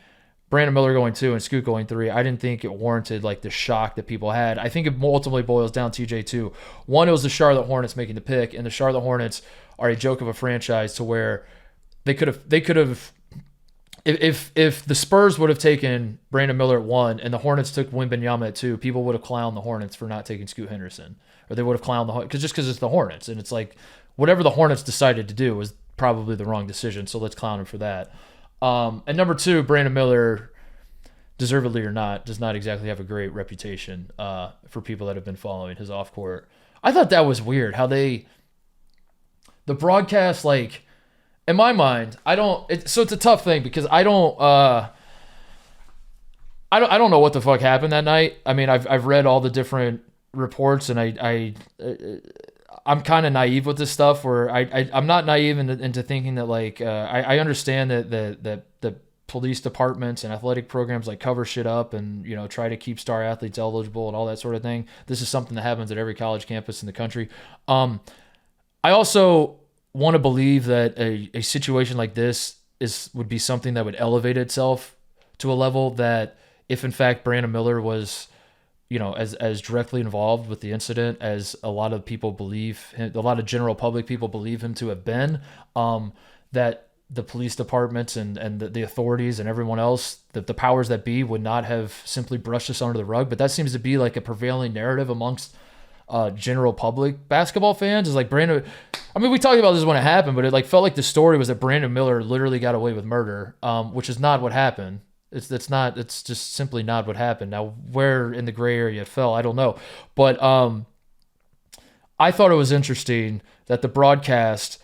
Brandon Miller going 2 and Scoot going 3, I didn't think it warranted like the shock that people had. I think it ultimately boils down TJ to one, it was the Charlotte Hornets making the pick, and the Charlotte Hornets are a joke of a franchise to where they could have if the Spurs would have taken Brandon Miller at 1 and the Hornets took Wembanyama at 2, people would have clowned the Hornets for not taking Scoot Henderson, or they would have clowned the Hornets because it's the Hornets, and it's like whatever the Hornets decided to do was probably the wrong decision, so let's clown them for that. And number 2, Brandon Miller, deservedly or not, does not exactly have a great reputation for people that have been following his off court. I thought that was weird how the broadcast, like in my mind, so it's a tough thing because I don't know what the fuck happened that night. I mean, I've read all the different reports, and I'm kind of naive with this stuff. Where I'm not naive into thinking that like I understand that the police departments and athletic programs like cover shit up and try to keep star athletes eligible and all that sort of thing. This is something that happens at every college campus in the country. I also want to believe that a situation like this would be something that would elevate itself to a level that if in fact Brandon Miller was, as directly involved with the incident as a lot of people believe, a lot of general public people believe him to have been, that the police departments and the authorities and everyone else, that the powers that be would not have simply brushed this under the rug. But that seems to be like a prevailing narrative amongst general public basketball fans, is like Brandon. I mean, we talked about this when it happened, but it like felt like the story was that Brandon Miller literally got away with murder, which is not what happened. It's just simply not what happened. Now, where in the gray area it fell, I don't know. But I thought it was interesting that the broadcast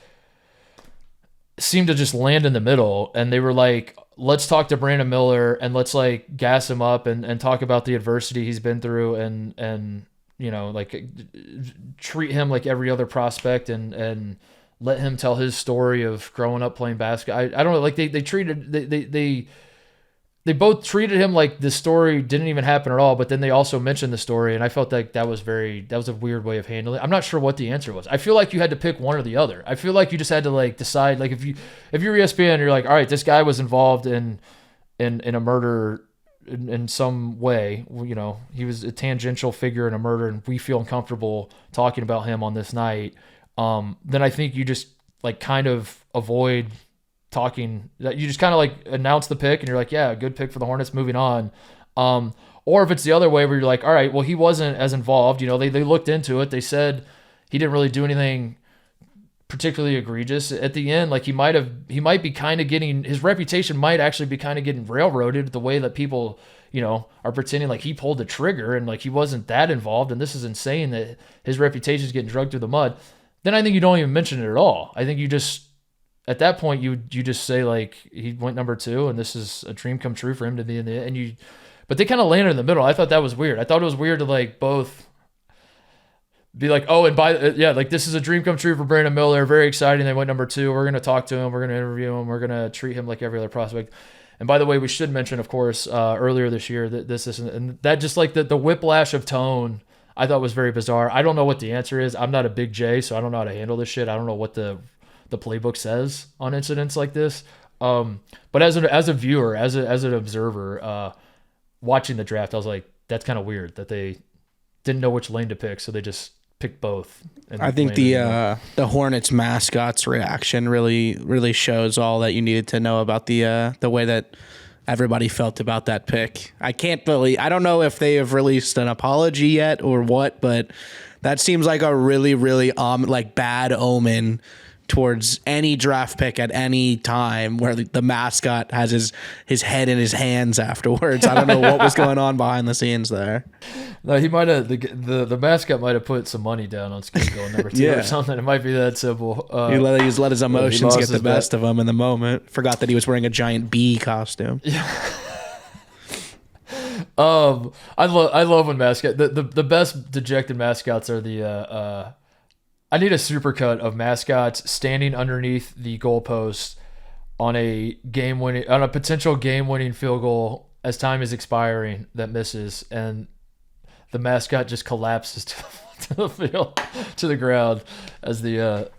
seemed to just land in the middle, and they were like, let's talk to Brandon Miller and let's like gas him up and talk about the adversity he's been through and like treat him like every other prospect and let him tell his story of growing up playing basketball. I don't know, like they both treated him like the story didn't even happen at all, but then they also mentioned the story, and I felt like that was a weird way of handling it. I'm not sure what the answer was. I feel like you had to pick one or the other. I feel like you just had to like decide, like if you're ESPN, you're like, all right, this guy was involved in a murder in some way, he was a tangential figure in a murder, and we feel uncomfortable talking about him on this night. Then I think you just like kind of avoid talking, that you just kind of like announce the pick and you're like, yeah, good pick for the Hornets, moving on. Or if it's the other way where you're like, all right, well, he wasn't as involved. They looked into it. They said he didn't really do anything particularly egregious at the end. Like he might be kind of getting, his reputation might actually be kind of getting railroaded the way that people, are pretending like he pulled the trigger and like he wasn't that involved. And this is insane that his reputation is getting dragged through the mud. Then I think you don't even mention it at all. I think you just, at that point, you just say like he went number 2, and this is a dream come true for him to be in the but they kind of landed in the middle. I thought that was weird. I thought it was weird to like both be like, oh, and like this is a dream come true for Brandon Miller. Very exciting. They went number 2. We're gonna talk to him. We're gonna interview him. We're gonna treat him like every other prospect. And by the way, we should mention, of course, earlier this year that this isn't, and that just like the whiplash of tone, I thought was very bizarre. I don't know what the answer is. I'm not a big J, so I don't know how to handle this shit. I don't know what the playbook says on incidents like this. But as a viewer, as an observer, watching the draft, I was like, that's kind of weird that they didn't know which lane to pick, so they just picked both. I think the Hornets mascot's reaction really shows all that you needed to know about the way that everybody felt about that pick. I don't know if they have released an apology yet or what, but that seems like a really, really like bad omen towards any draft pick at any time, where the mascot has his head in his hands afterwards. I don't know what was going on behind the scenes there. No, he might have, the mascot might have put some money down on Skip going number 2 or something. It might be that simple. He let his emotions get the best of him in the moment. Forgot that he was wearing a giant bee costume. Yeah. I love when mascot, the best dejected mascots are the I need a supercut of mascots standing underneath the goalpost on a potential game-winning field goal as time is expiring that misses, and the mascot just collapses to the field, to the ground as the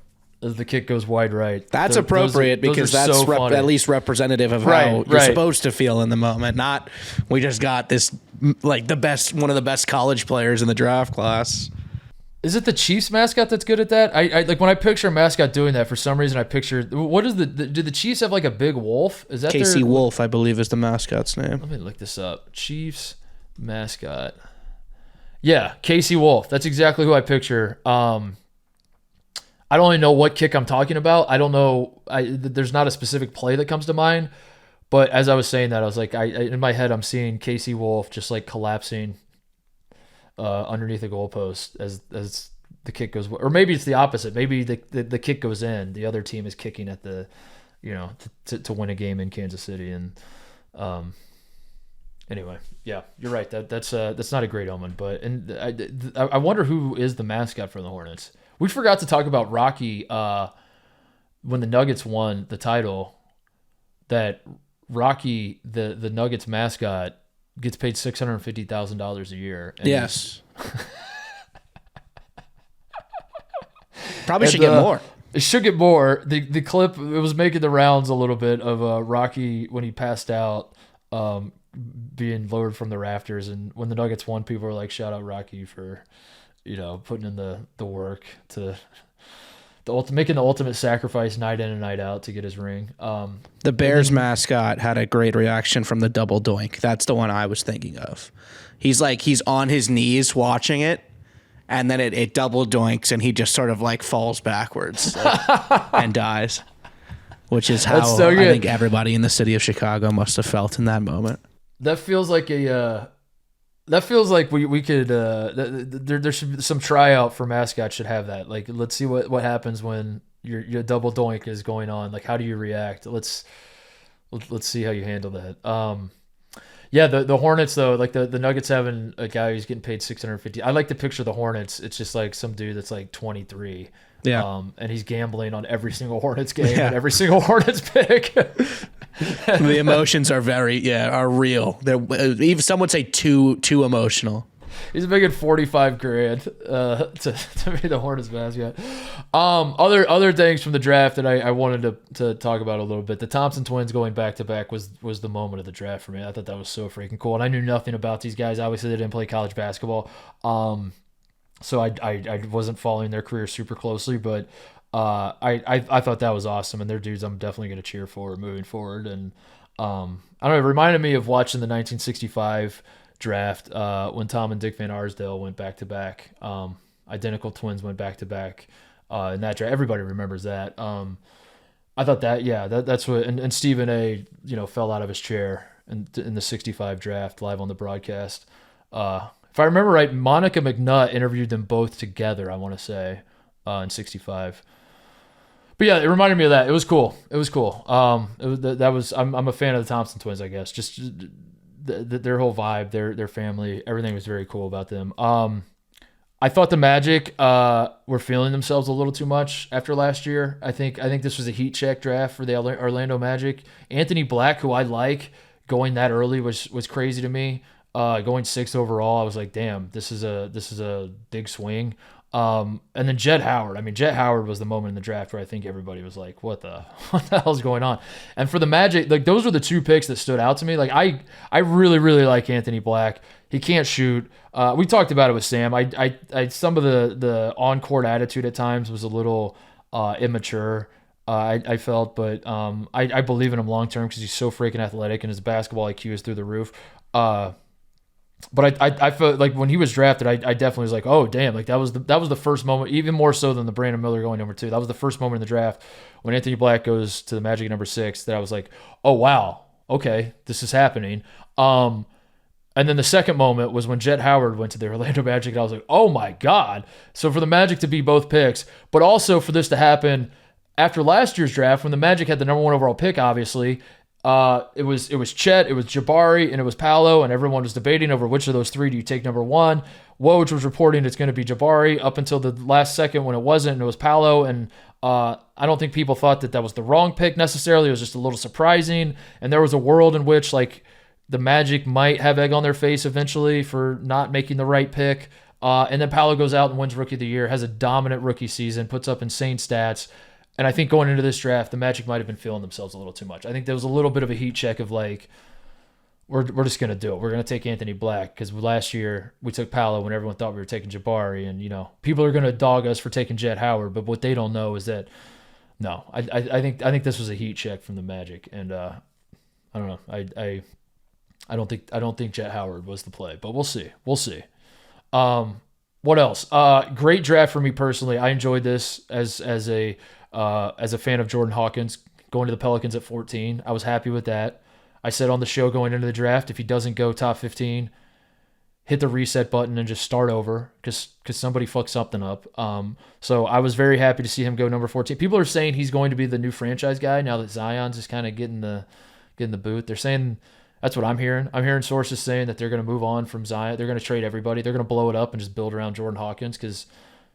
kick goes wide right. That's appropriate because that's so at least representative of how you're supposed to feel in the moment. Not we just got this like one of the best college players in the draft class. Is it the Chiefs mascot that's good at that? I like when I picture a mascot doing that, for some reason I picture, what is do the Chiefs have like a big wolf? Is that Casey Wolf, I believe, is the mascot's name. Let me look this up. Chiefs mascot. Yeah, Casey Wolf. That's exactly who I picture. I don't even know what kick I'm talking about. I don't know. There's not a specific play that comes to mind. But as I was saying that, I was like, in my head, I'm seeing Casey Wolf just like collapsing underneath the goalpost as the kick goes, or maybe it's the opposite. Maybe the kick goes in. The other team is kicking at the, to win a game in Kansas City, and Anyway, yeah, you're right. That's not a great omen. But I wonder who is the mascot for the Hornets. We forgot to talk about Rocky when the Nuggets won the title. That Rocky, the Nuggets mascot, gets paid $650,000 a year. And yes. Probably should get more. It should get more. The clip, it was making the rounds a little bit of Rocky when he passed out, being lowered from the rafters. And when the Nuggets won, people were like, shout out Rocky for, putting in the work to making the ultimate sacrifice night in and night out to get his ring. The Bears mascot had a great reaction from the double doink. That's the one I was thinking of. He's on his knees watching it, and then it double doinks, and he just sort of like falls backwards and dies, which is how I think everybody in the city of Chicago must have felt in that moment. That feels like we could there should be some tryout for mascots should have that. Like, let's see what happens when your double doink is going on. Like, how do you react? Let's see how you handle that. Yeah, the Hornets though, like the Nuggets having a guy who's getting paid $650. I like to picture the Hornets. It's just like some dude that's like 23. Yeah. And he's gambling on every single Hornets game and every single Hornets pick. The emotions are are real. Even some would say too emotional. He's making $45,000 to be the Hornets mascot. Other things from the draft that I wanted to talk about a little bit. The Thompson twins going back to back was the moment of the draft for me. I thought that was so freaking cool, and I knew nothing about these guys. Obviously, they didn't play college basketball, so I wasn't following their career super closely. But I thought that was awesome, and they're dudes I'm definitely going to cheer for moving forward. And I don't know, it reminded me of watching the 1965 draft when Tom and Dick Van Arsdale went back to back. Identical twins went back to back in that draft. Everybody remembers that. I thought that's what. And Stephen A. Fell out of his chair in the 65 draft live on the broadcast. If I remember right, Monica McNutt interviewed them both together, I want to say, in 65. But yeah, it reminded me of that. It was cool. I'm a fan of the Thompson twins, I guess. Just their whole vibe, their family, everything was very cool about them. I thought the Magic were feeling themselves a little too much after last year. I think this was a heat check draft for the Orlando Magic. Anthony Black, who I like, going that early was crazy to me. Going 6th overall, I was like, damn, this is a big swing. And then Jett Howard. I mean, Jett Howard was the moment in the draft where I think everybody was like, what the hell is going on? And for the Magic, like, those were the two picks that stood out to me. Like, I really, really like Anthony Black. He can't shoot. We talked about it with Sam. I some of the on-court attitude at times was a little immature, I felt, but I believe in him long-term because he's so freaking athletic and his basketball IQ is through the roof. But I felt like when he was drafted, I definitely was like, oh damn, like that was the first moment, even more so than the Brandon Miller going number 2. That was the first moment in the draft when Anthony Black goes to the Magic number 6 that I was like, oh wow, okay, this is happening. And then the second moment was when Jett Howard went to the Orlando Magic, and I was like, oh my god. So for the Magic to be both picks, but also for this to happen after last year's draft when the Magic had the number 1 overall pick, obviously. It was Chet, it was Jabari, and it was Paolo, and everyone was debating over which of those 3 do you take number 1. Woj was reporting it's going to be Jabari up until the last second when it wasn't, and it was Paolo. And I don't think people thought that was the wrong pick necessarily. It was just a little surprising, and there was a world in which like the Magic might have egg on their face eventually for not making the right pick. And then Paolo goes out and wins Rookie of the Year, has a dominant rookie season, puts up insane stats. And I think going into this draft, the Magic might have been feeling themselves a little too much. I think there was a little bit of a heat check of like, we're just going to do it. We're going to take Anthony Black because last year we took Paolo when everyone thought we were taking Jabari. And, people are going to dog us for taking Jett Howard. But what they don't know is that, no, I think this was a heat check from the Magic. And I don't know. I don't think Jett Howard was the play. But we'll see. What else? Great draft for me personally. I enjoyed this as a fan of Jordan Hawkins going to the Pelicans at 14. I was happy with that. I said on the show going into the draft, if he doesn't go top 15, hit the reset button and just start over because somebody fucked something up. So I was very happy to see him go number 14. People are saying he's going to be the new franchise guy now that Zion's just kind of getting the boot. They're saying That's what I'm hearing. I'm hearing sources saying that they're going to move on from Zion. They're going to trade everybody. They're going to blow it up and just build around Jordan Hawkins because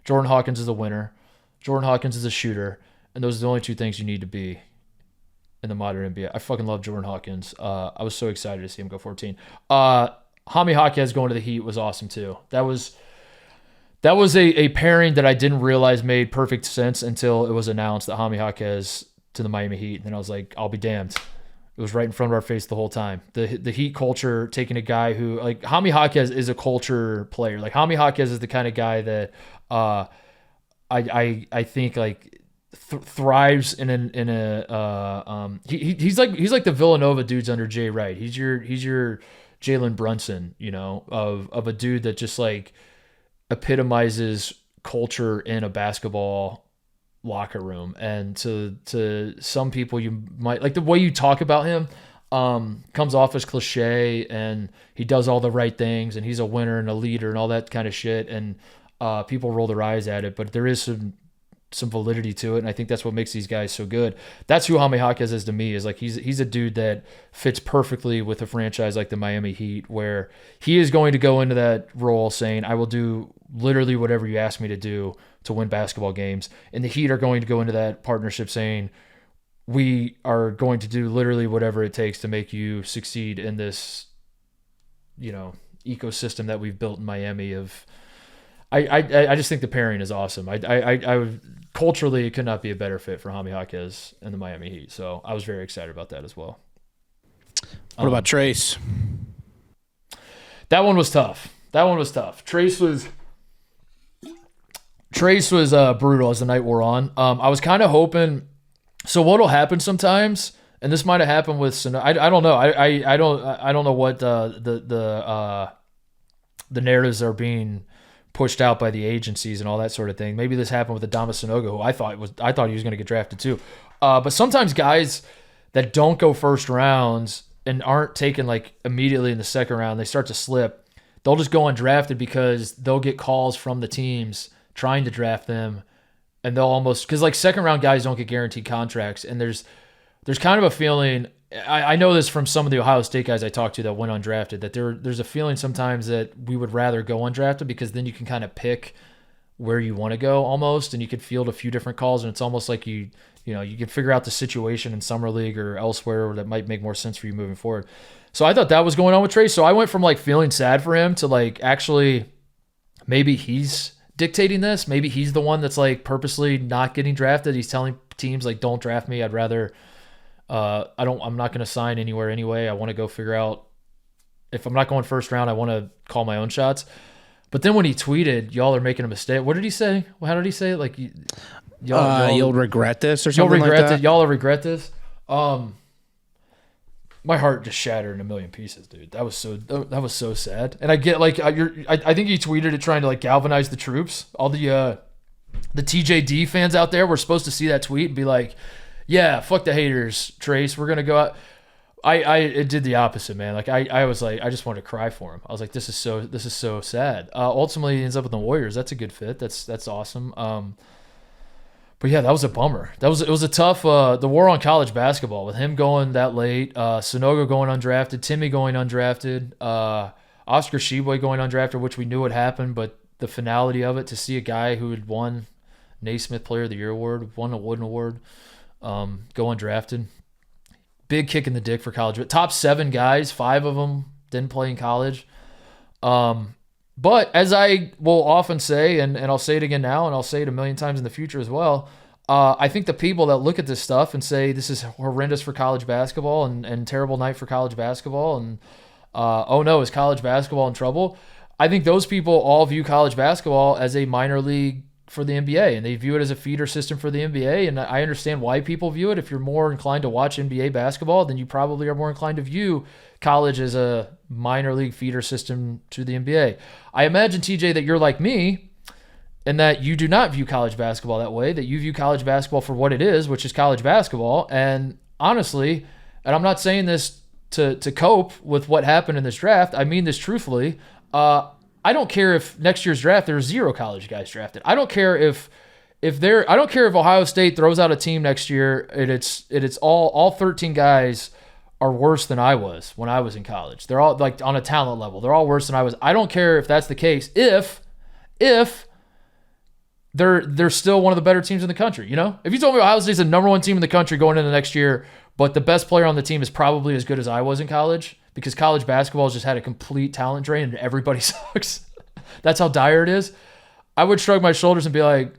Jordan Hawkins is a winner. Jordan Hawkins is a shooter. And those are the only two things you need to be in the modern NBA. I fucking love Jordan Hawkins. I was so excited to see him go 14. Jaime Jaquez going to the Heat was awesome too. That was a pairing that I didn't realize made perfect sense until it was announced that Jaime Jaquez to the Miami Heat. And then I was like, I'll be damned. It was right in front of our face the whole time. The Heat culture, taking a guy who, like, Jaime Jaquez is a culture player. Like, Jaime Jaquez is the kind of guy that I think like thrives in a he's like the Villanova dudes under Jay Wright. He's your Jalen Brunson, of a dude that just like epitomizes culture in a basketball locker room. And to some people, you might like the way you talk about him comes off as cliche, and he does all the right things, and he's a winner and a leader and all that kind of shit. And people roll their eyes at it, but there is some validity to it, and I think that's what makes these guys so good. That's who Jaime Jaquez is to me. Is like he's a dude that fits perfectly with a franchise like the Miami Heat, where he is going to go into that role saying, I will do literally whatever you ask me to do to win basketball games. And the Heat are going to go into that partnership saying, we are going to do literally whatever it takes to make you succeed in this, ecosystem that we've built in Miami. I just think the pairing is awesome. I would, culturally, it could not be a better fit for Jaime Jaquez and the Miami Heat. So I was very excited about that as well. What about Trace? That one was tough. Trace was brutal as the night wore on. I was kind of hoping. So what'll happen sometimes, and this might have happened with Sano. I don't know. I don't know what the narratives are being pushed out by the agencies and all that sort of thing. Maybe this happened with Adama Sanogo, who I thought he was going to get drafted too. But sometimes guys that don't go first rounds and aren't taken like immediately in the second round, they start to slip. They'll just go undrafted because they'll get calls from the teams trying to draft them, and they'll almost, because like second round guys don't get guaranteed contracts, and there's kind of a feeling. I know this from some of the Ohio State guys I talked to that went undrafted, that there's a feeling sometimes that we would rather go undrafted because then you can kind of pick where you want to go almost, and you could field a few different calls, and it's almost like you can figure out the situation in summer league or elsewhere that might make more sense for you moving forward. So I thought that was going on with Trace. So I went from like feeling sad for him to like actually maybe he's dictating this. Maybe he's the one that's like purposely not getting drafted. He's telling teams like, don't draft me. I'd rather I'm not going to sign anywhere anyway. I want to go figure out if I'm not going first round, I want to call my own shots. But then when he tweeted, y'all are making a mistake. What did he say? How did he say it? Like, you'll regret this or something like that. Y'all will regret this. My heart just shattered in a million pieces, dude. That was so sad. And I get like, I think he tweeted it trying to like galvanize the troops. All the TJD fans out there were supposed to see that tweet and be like, yeah, fuck the haters, Trace. We're gonna go out. It did the opposite, man. Like I was like, I just wanted to cry for him. I was like, this is so sad. Ultimately, he ends up with the Warriors. That's a good fit. That's awesome. But yeah, that was a bummer. It was a tough. The war on college basketball with him going that late. Sanogo going undrafted. Timmy going undrafted. Oscar Tshiebwe going undrafted, which we knew would happen, but the finality of it, to see a guy who had won Naismith Player of the Year award, won a Wooden Award, go undrafted. Big kick in the dick for college. But top 7 guys, 5 of them didn't play in college. But as I will often say, and I'll say it again now, and I'll say it a million times in the future as well, I think the people that look at this stuff and say this is horrendous for college basketball and terrible night for college basketball, and oh no, is college basketball in trouble? I think those people all view college basketball as a minor league for the NBA, and they view it as a feeder system for the NBA, and I understand why people view it. If you're more inclined to watch NBA basketball, then you probably are more inclined to view college as a minor league feeder system to the NBA. I imagine, TJ, that you're like me, and that you do not view college basketball that way, that you view college basketball for what it is, which is college basketball. And honestly, and I'm not saying this to cope with what happened in this draft, I mean this truthfully, I don't care if next year's draft there's 0 college guys drafted. I don't care if Ohio State throws out a team next year and it's all 13 guys are worse than I was when I was in college. They're all like on a talent level. They're all worse than I was. I don't care if that's the case. If they're still one of the better teams in the country, you know? If you told me Ohio State's the number one team in the country going into next year, but the best player on the team is probably as good as I was in college because college basketball has just had a complete talent drain and everybody sucks. That's how dire it is. I would shrug my shoulders and be like,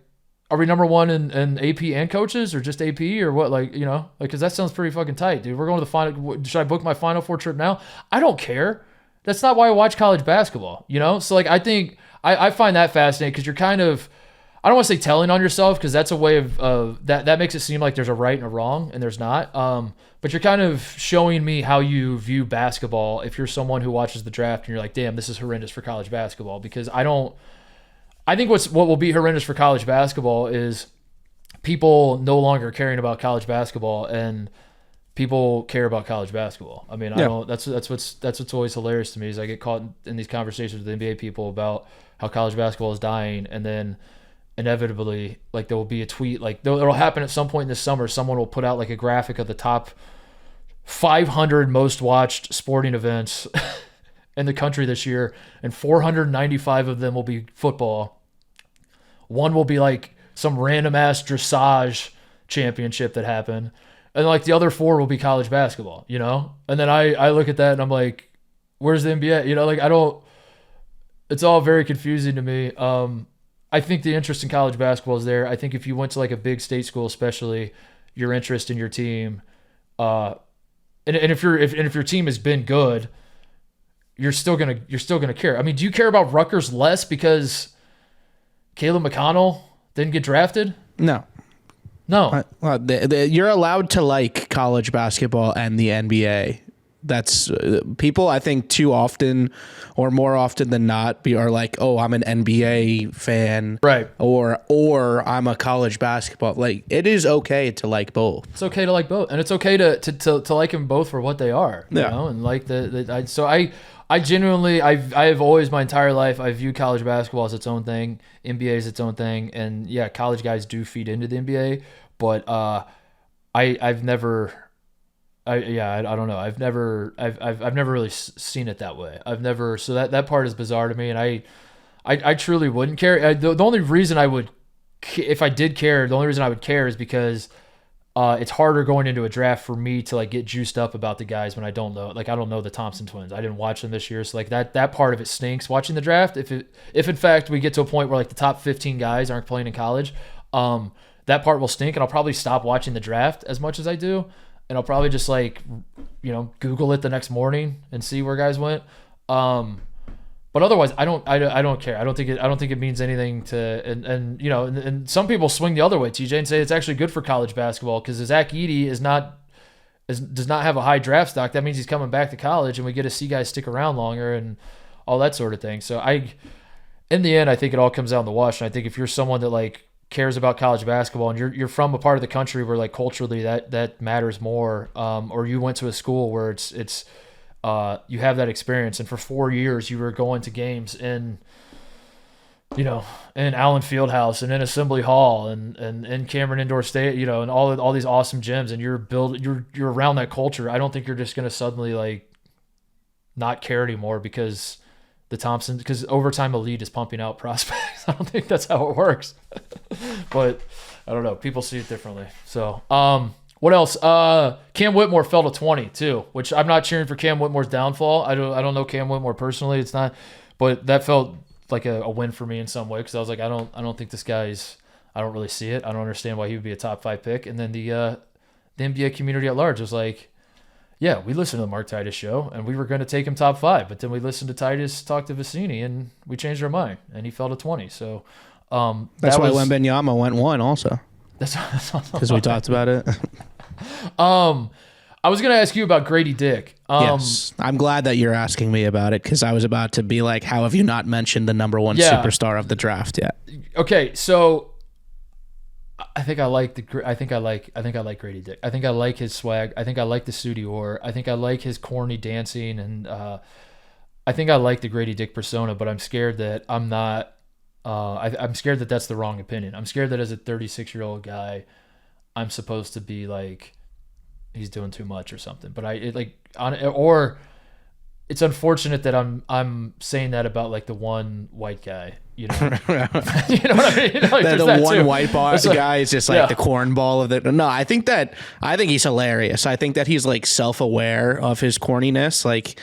are we number one in AP and coaches or just AP or what? Like, you know, like, cause that sounds pretty fucking tight, dude. We're going to the final. Should I book my Final Four trip now? I don't care. That's not why I watch college basketball, you know? So like, I think I find that fascinating because you're kind of, I don't want to say telling on yourself because that's a way of that makes it seem like there's a right and a wrong and there's not. But you're kind of showing me how you view basketball if you're someone who watches the draft and you're like, damn, this is horrendous for college basketball because I think what will be horrendous for college basketball is people no longer caring about college basketball and people care about college basketball. I mean, I don't. That's what's always hilarious to me is I get caught in these conversations with NBA people about how college basketball is dying, and then inevitably, like there will be a tweet, like it'll happen at some point in this summer. Someone will put out like a graphic of the top 500 most watched sporting events in the country this year, and 495 of them will be football. One will be like some random ass dressage championship that happened, and like the other 4 will be college basketball, you know? And then I look at that and I'm like, where's the NBA? You know, like it's all very confusing to me. I think the interest in college basketball is there. I think if you went to like a big state school, especially, your interest in your team, and if your team has been good, you're still gonna care. I mean, do you care about Rutgers less because Caleb McConnell didn't get drafted? No. You're allowed to like college basketball and the NBA. That's people, I think, too often or more often than not are like, oh, I'm an NBA fan, right? Or I'm a college basketball. Like, it is okay to like both. It's okay to like both, and it's okay to like them both for what they are. You know? And like I genuinely, I have always my entire life I view college basketball as its own thing, NBA as its own thing, and yeah, college guys do feed into the NBA, but I've never. I don't know. I've never really seen it that way. So that part is bizarre to me, and I truly wouldn't care. The only reason I would, if I did care, the only reason I would care is because it's harder going into a draft for me to like get juiced up about the guys when I don't know. Like I don't know the Thompson twins. I didn't watch them this year, so like that part of it stinks. Watching the draft, if in fact we get to a point where like the top 15 guys aren't playing in college, that part will stink, and I'll probably stop watching the draft as much as I do. And I'll probably just like, you know, Google it the next morning and see where guys went. But otherwise, I don't care. I don't think it means anything to. And you know, and some people swing the other way, TJ, and say it's actually good for college basketball because Zach Edey does not have a high draft stock. That means he's coming back to college, and we get to see guys stick around longer and all that sort of thing. So in the end, I think it all comes out in the wash. And I think if you're someone that like cares about college basketball and you're from a part of the country where like culturally that matters more, or you went to a school where it's you have that experience, and for 4 years you were going to games in Allen Fieldhouse and in Assembly Hall and in Cameron Indoor State, you know, and all these awesome gyms, and you're around that culture. I don't think you're just going to suddenly like not care anymore because Overtime Elite is pumping out prospects. I don't think that's how it works. But I don't know. People see it differently. So, what else? Cam Whitmore fell to 20 too, which I'm not cheering for Cam Whitmore's downfall. I don't know Cam Whitmore personally. It's not, but that felt like a win for me in some way because I was like, I don't think this guy's. I don't really see it. I don't understand why he would be a top 5 pick. And then the NBA community at large was like, yeah, we listened to the Mark Titus show, and we were going to take him top 5, but then we listened to Titus talk to Vicini, and we changed our mind, and he fell to 20. So that's why Wembanyama went 1 also. That's because we talked about it. I was going to ask you about Gradey Dick. Yes, I'm glad that you're asking me about it because I was about to be like, how have you not mentioned the number 1 superstar of the draft yet? Okay, so I think I like Gradey Dick. I think I like his swag. I think I like the suit he wore. I think I like his corny dancing, and I think I like the Gradey Dick persona. But I'm scared that I'm not. I'm scared that that's the wrong opinion. I'm scared that as a 36-year-old guy, I'm supposed to be like he's doing too much or something. But or it's unfortunate that I'm saying that about like the one white guy, you know. You know what I mean? Like, the one white guy is just like the cornball of the. No, I think he's hilarious. I think that he's like self-aware of his corniness. Like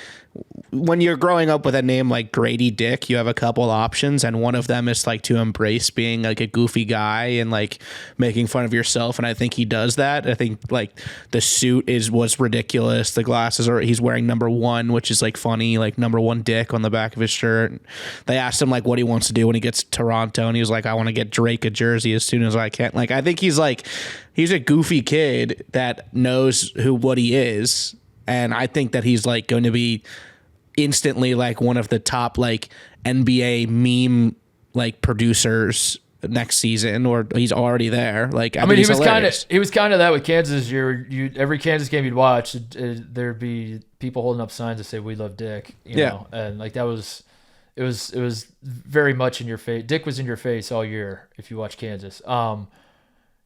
when you're growing up with a name like Gradey Dick, you have a couple options, and one of them is like to embrace being like a goofy guy and like making fun of yourself. And I think he does that. I think like the suit was ridiculous. The glasses he's wearing number 1, which is like funny, like number 1 Dick on the back of his shirt. They asked him like what he wants to do when he gets to Toronto, and he was like, I want to get Drake a jersey as soon as I can. Like I think he's a goofy kid that knows what he is. And I think that he's like going to be instantly like one of the top like NBA meme like producers next season, or he's already there. Like I mean, he was kind of that with Kansas. Every Kansas game you'd watch, there'd be people holding up signs that say "We love Dick," you know, and like it was very much in your face. Dick was in your face all year if you watch Kansas.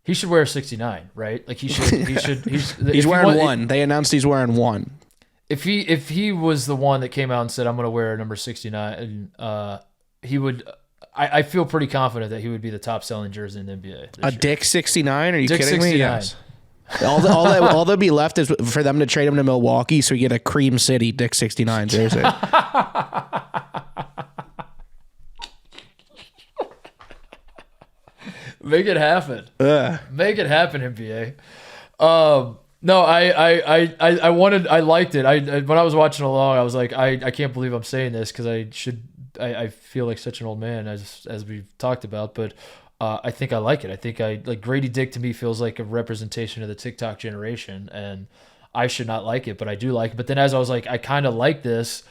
He should wear 69, right? Like he should. He's wearing 1. They announced he's wearing 1. If he was the one that came out and said I'm going to wear number 69, he would. I feel pretty confident that he would be the top selling jersey in the NBA. A year. Dick 69? Are you Dick kidding 69. me? Yes. all that'll be left is for them to trade him to Milwaukee, so you get a Cream City Dick 69 jersey. Make it happen. Make it happen, NBA. No, I liked it. When I was watching along, I was like, I can't believe I'm saying this because I feel like such an old man as we've talked about, but I think I like it. I think like Gradey Dick to me feels like a representation of the TikTok generation, and I should not like it, but I do like it. But then as I was like, I kind of like this,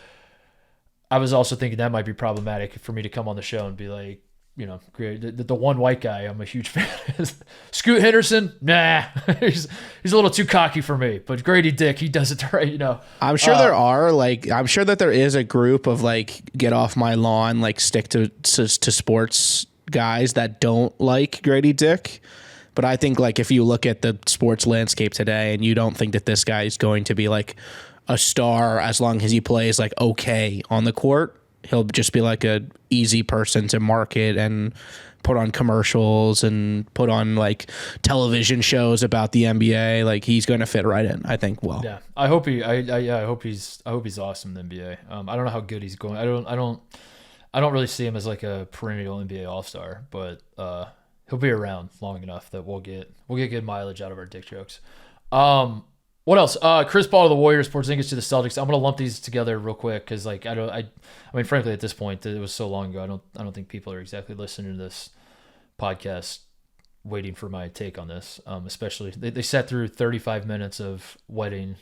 I was also thinking that might be problematic for me to come on the show and be like, you know, the one white guy I'm a huge fan of. Scoot Henderson, nah, he's a little too cocky for me. But Gradey Dick, he does it right, you know. I'm sure I'm sure that there is a group of like get off my lawn, like stick to sports guys that don't like Gradey Dick. But I think like if you look at the sports landscape today and you don't think that this guy is going to be like a star as long as he plays like okay on the court, he'll just be like a easy person to market and put on commercials and put on like television shows about the NBA. Like he's going to fit right in, I think. Well, yeah, I hope he's awesome in the NBA. I don't know how good he's going. I don't really see him as like a perennial NBA All-Star, but he'll be around long enough that we'll get good mileage out of our dick jokes. What else? Chris Paul to the Warriors, Porzingis to the Celtics. I'm gonna lump these together real quick because, like, I mean, frankly, at this point, it was so long ago. I don't think people are exactly listening to this podcast, waiting for my take on this. Especially they sat through 35 minutes of wedding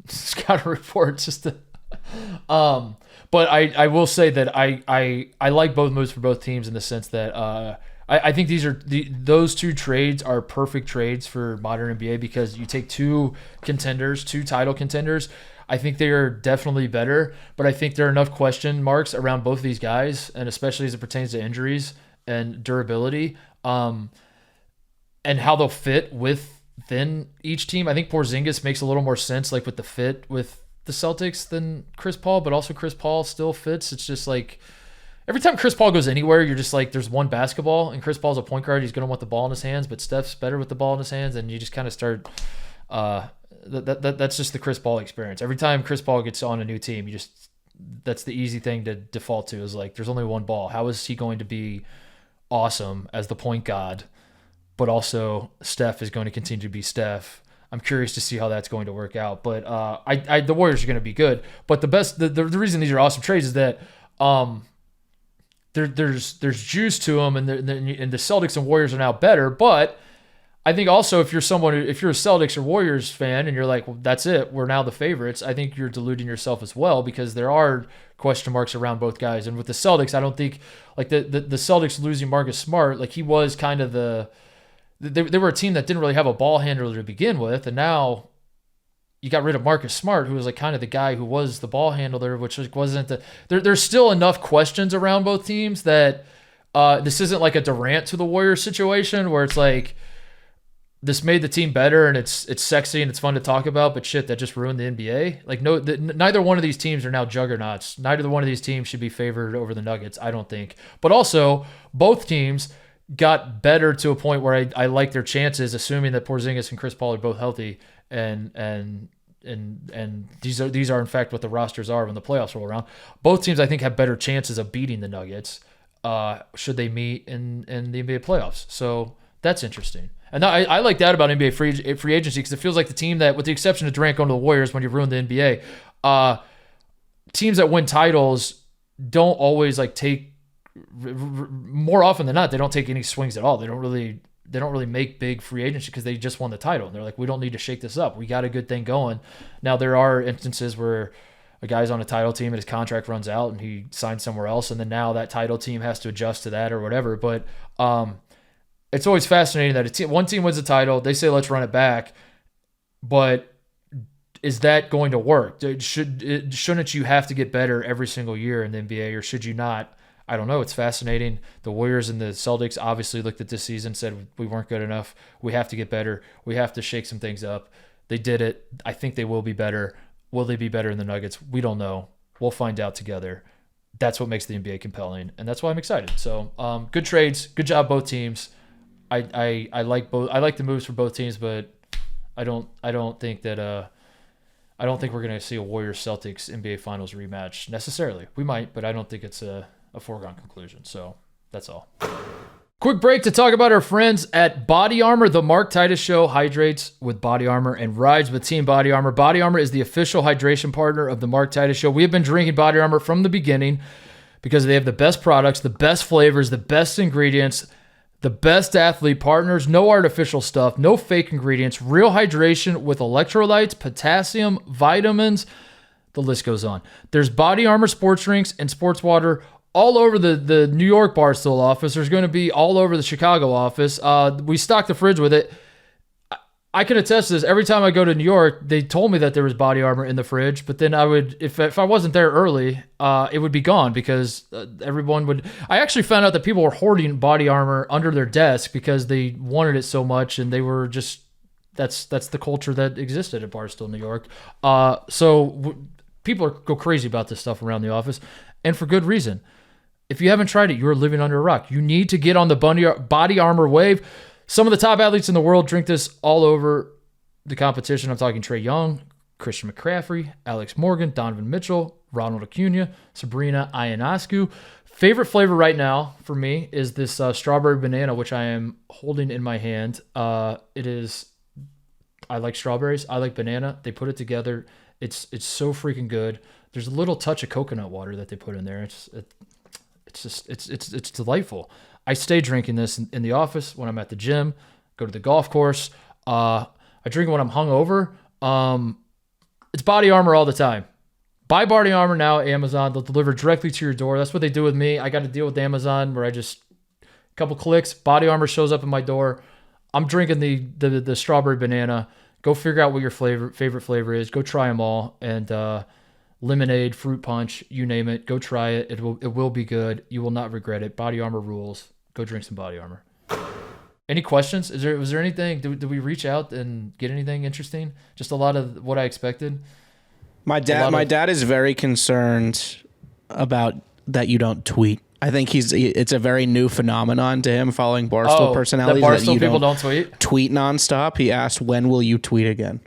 scouting reports just to. But I will say that I like both moves for both teams in the sense that I think those two trades are perfect trades for modern NBA because you take two title contenders. I think they are definitely better, but I think there are enough question marks around both of these guys, and especially as it pertains to injuries and durability, and how they'll fit within each team. I think Porzingis makes a little more sense, like with the fit with the Celtics than Chris Paul, but also Chris Paul still fits. It's just like, every time Chris Paul goes anywhere, you're just like, there's one basketball, and Chris Paul's a point guard. He's going to want the ball in his hands, but Steph's better with the ball in his hands, and you just kind of start that's just the Chris Paul experience. Every time Chris Paul gets on a new team, that's the easy thing to default to is like, there's only one ball. How is he going to be awesome as the point guard, but also Steph is going to continue to be Steph? I'm curious to see how that's going to work out, but the Warriors are going to be good. But the reason these are awesome trades is that there's juice to them, and the Celtics and Warriors are now better. But I think also if you're a Celtics or Warriors fan and you're like, well, that's it, we're now the favorites, I think you're deluding yourself as well, because there are question marks around both guys. And with the Celtics, I don't think like the Celtics losing Marcus Smart, like he was kind of they were a team that didn't really have a ball handler to begin with, and now you got rid of Marcus Smart, who was like kind of the guy who was the ball handler, which wasn't there's still enough questions around both teams that this isn't like a Durant to the Warriors situation where it's like this made the team better and it's sexy and it's fun to talk about, but shit, that just ruined the NBA. Like neither one of these teams are now juggernauts. Neither one of these teams should be favored over the Nuggets, I don't think. But also, both teams got better to a point where I like their chances, assuming that Porzingis and Chris Paul are both healthy, and these are in fact what the rosters are when the playoffs roll around. Both teams, I think, have better chances of beating the Nuggets should they meet in the NBA playoffs. So that's interesting. And I like that about NBA free agency, because it feels like the team that, with the exception of Durant going to the Warriors when you ruined the NBA, teams that win titles don't always like take, more often than not, they don't take any swings at all. They don't really make big free agency because they just won the title. And they're like, we don't need to shake this up. We got a good thing going. Now, there are instances where a guy's on a title team and his contract runs out and he signs somewhere else, and then now that title team has to adjust to that or whatever. But it's always fascinating that one team wins the title, they say, let's run it back. But is that going to work? Shouldn't you have to get better every single year in the NBA, or should you not? I don't know. It's fascinating. The Warriors and the Celtics obviously looked at this season, said we weren't good enough. We have to get better. We have to shake some things up. They did it. I think they will be better. Will they be better in the Nuggets? We don't know. We'll find out together. That's what makes the NBA compelling, and that's why I'm excited. So, good trades. Good job, both teams. I like both. I like the moves for both teams, but I don't think that I don't think we're gonna see a Warriors Celtics NBA Finals rematch necessarily. We might, but I don't think it's a foregone conclusion. So that's all. Quick break to talk about our friends at Body Armor. The Mark Titus Show hydrates with Body Armor and rides with Team Body Armor. Body Armor is the official hydration partner of the Mark Titus Show. We have been drinking Body Armor from the beginning because they have the best products, the best flavors, the best ingredients, the best athlete partners, no artificial stuff, no fake ingredients, real hydration with electrolytes, potassium, vitamins. The list goes on. There's Body Armor sports drinks and sports water all over the New York Barstool office. There's going to be all over the Chicago office. We stocked the fridge with it. I can attest to this. Every time I go to New York, they told me that there was Body Armor in the fridge, but then I would, if I wasn't there early, it would be gone because everyone would. I actually found out that people were hoarding Body Armor under their desk because they wanted it so much, and they were just, that's the culture that existed at Barstool, New York. People go crazy about this stuff around the office, and for good reason. If you haven't tried it, you're living under a rock. You need to get on the Body Armor wave. Some of the top athletes in the world drink this all over the competition. I'm talking Trae Young, Christian McCaffrey, Alex Morgan, Donovan Mitchell, Ronald Acuna, Sabrina Ionescu. Favorite flavor right now for me is this strawberry banana, which I am holding in my hand. I like strawberries. I like banana. They put it together. It's so freaking good. There's a little touch of coconut water that they put in there. It's delightful. I stay drinking this in the office, when I'm at the gym, go to the golf course. I drink it when I'm hungover. It's Body Armor all the time. Buy Body Armor now at Amazon. They'll deliver directly to your door. That's what they do with me. I got to deal with Amazon where a couple clicks, Body Armor shows up in my door. I'm drinking the strawberry banana. Go figure out what your favorite flavor is. Go try them all. And lemonade, fruit punch, you name it. Go try it. It will be good. You will not regret it. Body Armor rules. Go drink some Body Armor. Any questions? Was there anything? Did we reach out and get anything interesting? Just a lot of what I expected. My dad is very concerned about that you don't tweet. I think it's a very new phenomenon to him following Barstool personalities. That Barstool people don't tweet? Tweet nonstop. He asked, when will you tweet again?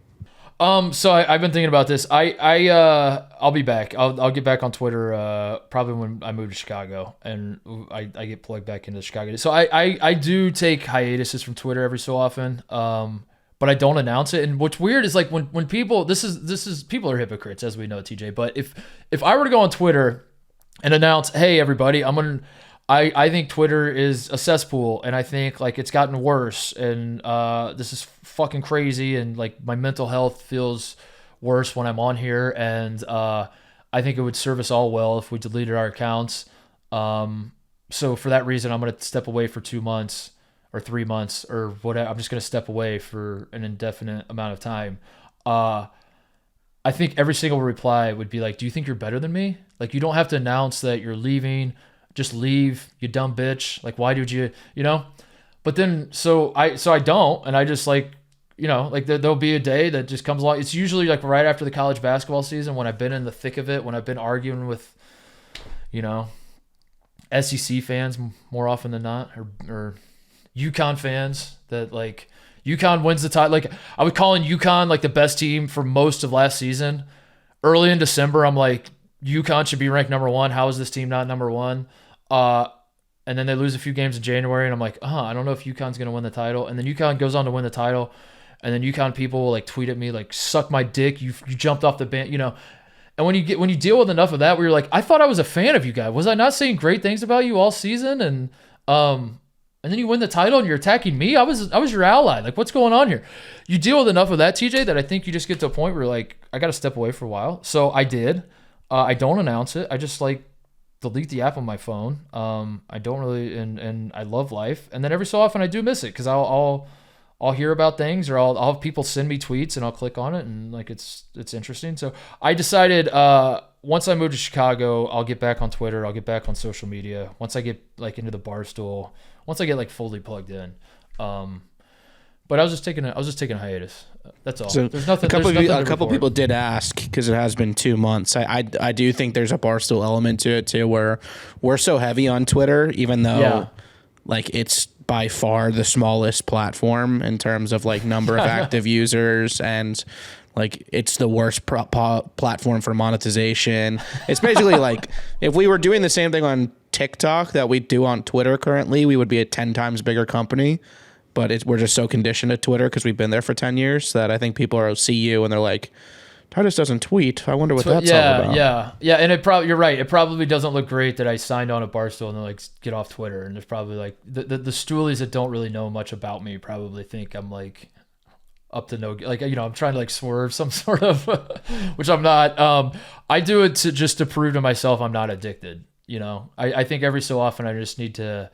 So I've been thinking about this. I'll be back. I'll get back on Twitter probably when I move to Chicago and I get plugged back into Chicago. So I do take hiatuses from Twitter every so often. But I don't announce it. And what's weird is like when people, this is people are hypocrites, as we know, TJ. But if I were to go on Twitter and announce, hey everybody, I think Twitter is a cesspool, and I think like it's gotten worse, and this is fucking crazy, and like my mental health feels worse when I'm on here, and I think it would serve us all well if we deleted our accounts. So for that reason, I'm gonna step away for 2 months or 3 months or whatever. I'm just gonna step away for an indefinite amount of time. I think every single reply would be like, "Do you think you're better than me? Like you don't have to announce that you're leaving." Just leave, you dumb bitch. Like, why did you, But but then so I don't, and I just like, like there'll be a day that just comes along. It's usually like right after the college basketball season when I've been in the thick of it, when I've been arguing with, SEC fans more often than not, or UConn fans that like UConn wins the title. Like I was calling UConn like the best team for most of last season. Early in December, I'm like, UConn should be ranked number one. How is this team not number one? And then they lose a few games in January, and I'm like, I don't know if UConn's going to win the title. And then UConn goes on to win the title, and then UConn people will like tweet at me like, "Suck my dick! You jumped off the band," And when you deal with enough of that, where you're like, I thought I was a fan of you guys. Was I not saying great things about you all season? And then you win the title and you're attacking me. I was your ally. Like, what's going on here? You deal with enough of that, TJ, that I think you just get to a point where you're like, I got to step away for a while. So I did. I don't announce it. I just like delete the app on my phone. I don't really, and I love life. And then every so often I do miss it because I'll hear about things, or I'll have people send me tweets and I'll click on it, and like it's interesting. So I decided once I move to Chicago, I'll get back on Twitter, I'll get back on social media. Once I get like into the Barstool, once I get like fully plugged in. But I was just taking a hiatus. That's all. So there's nothing. A couple people did ask because it has been 2 months. I do think there's a Barstool element to it too, where we're so heavy on Twitter, even though like it's by far the smallest platform in terms of like number of active users, and like it's the worst platform for monetization. It's basically like if we were doing the same thing on TikTok that we do on Twitter currently, we would be a 10 times bigger company. But we're just so conditioned to Twitter because we've been there for 10 years that I think people see you and they're like, Titus doesn't tweet. I wonder what that's all about. Yeah. And you're right. It probably doesn't look great that I signed on a Barstool and then like get off Twitter. And there's probably like the stoolies that don't really know much about me probably think I'm like up to no, like, I'm trying to like swerve some sort of, which I'm not. I do it just to prove to myself I'm not addicted. I think every so often I just need to,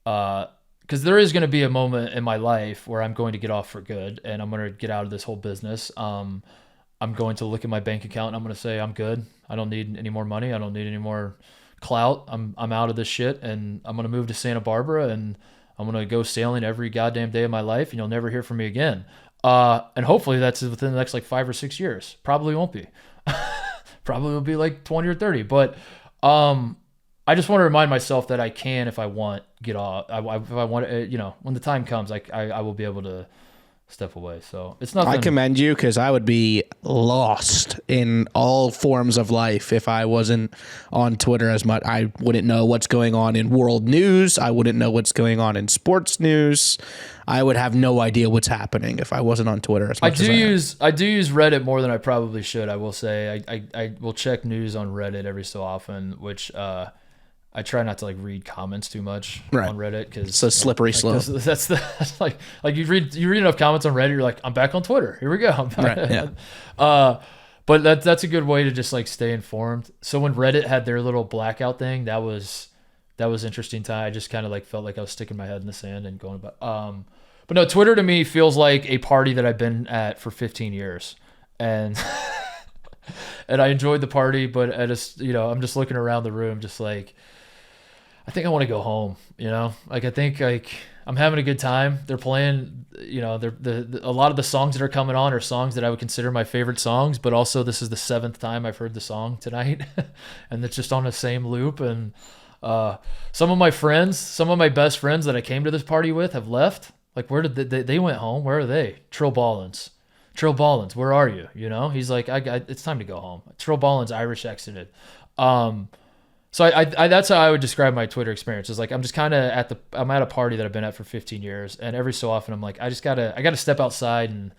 because there is going to be a moment in my life where I'm going to get off for good and I'm going to get out of this whole business. I'm going to look at my bank account and I'm going to say, I'm good. I don't need any more money. I don't need any more clout. I'm out of this shit, and I'm going to move to Santa Barbara and I'm going to go sailing every goddamn day of my life, and you'll never hear from me again. And hopefully that's within the next like 5 or 6 years. Probably won't be. Probably will be like 20 or 30. But I just want to remind myself that I can, if I want, get off. If I want, when the time comes, I will be able to step away. So it's nothing. I commend you, because I would be lost in all forms of life if I wasn't on Twitter as much. I wouldn't know what's going on in world news. I wouldn't know what's going on in sports news. I would have no idea what's happening if I wasn't on Twitter as much. I do use Reddit more than I probably should. I will say I will check news on Reddit every so often, which I try not to like read comments too much on Reddit, because it's a slippery slope. That's like you read enough comments on Reddit, you're like, I'm back on Twitter. Here we go. But that's a good way to just like stay informed. So when Reddit had their little blackout thing, that was interesting time. I just kind of like felt like I was sticking my head in the sand and going about. But no, Twitter to me feels like a party that I've been at for 15 years, and and I enjoyed the party, but I just I'm just looking around the room, just like, I think I want to go home, like I think like I'm having a good time. They're playing, a lot of the songs that are coming on are songs that I would consider my favorite songs, but also this is the 7th time I've heard the song tonight and it's just on the same loop. And some of my best friends that I came to this party with have left. Like, where did they went home? Where are they? Trill Ballins, where are you? He's like, it's time to go home. Trill Ballins Irish exited. So I that's how I would describe my Twitter experience. Is like I'm just kind of I'm at a party that I've been at for 15 years, and every so often I'm like, I gotta step outside and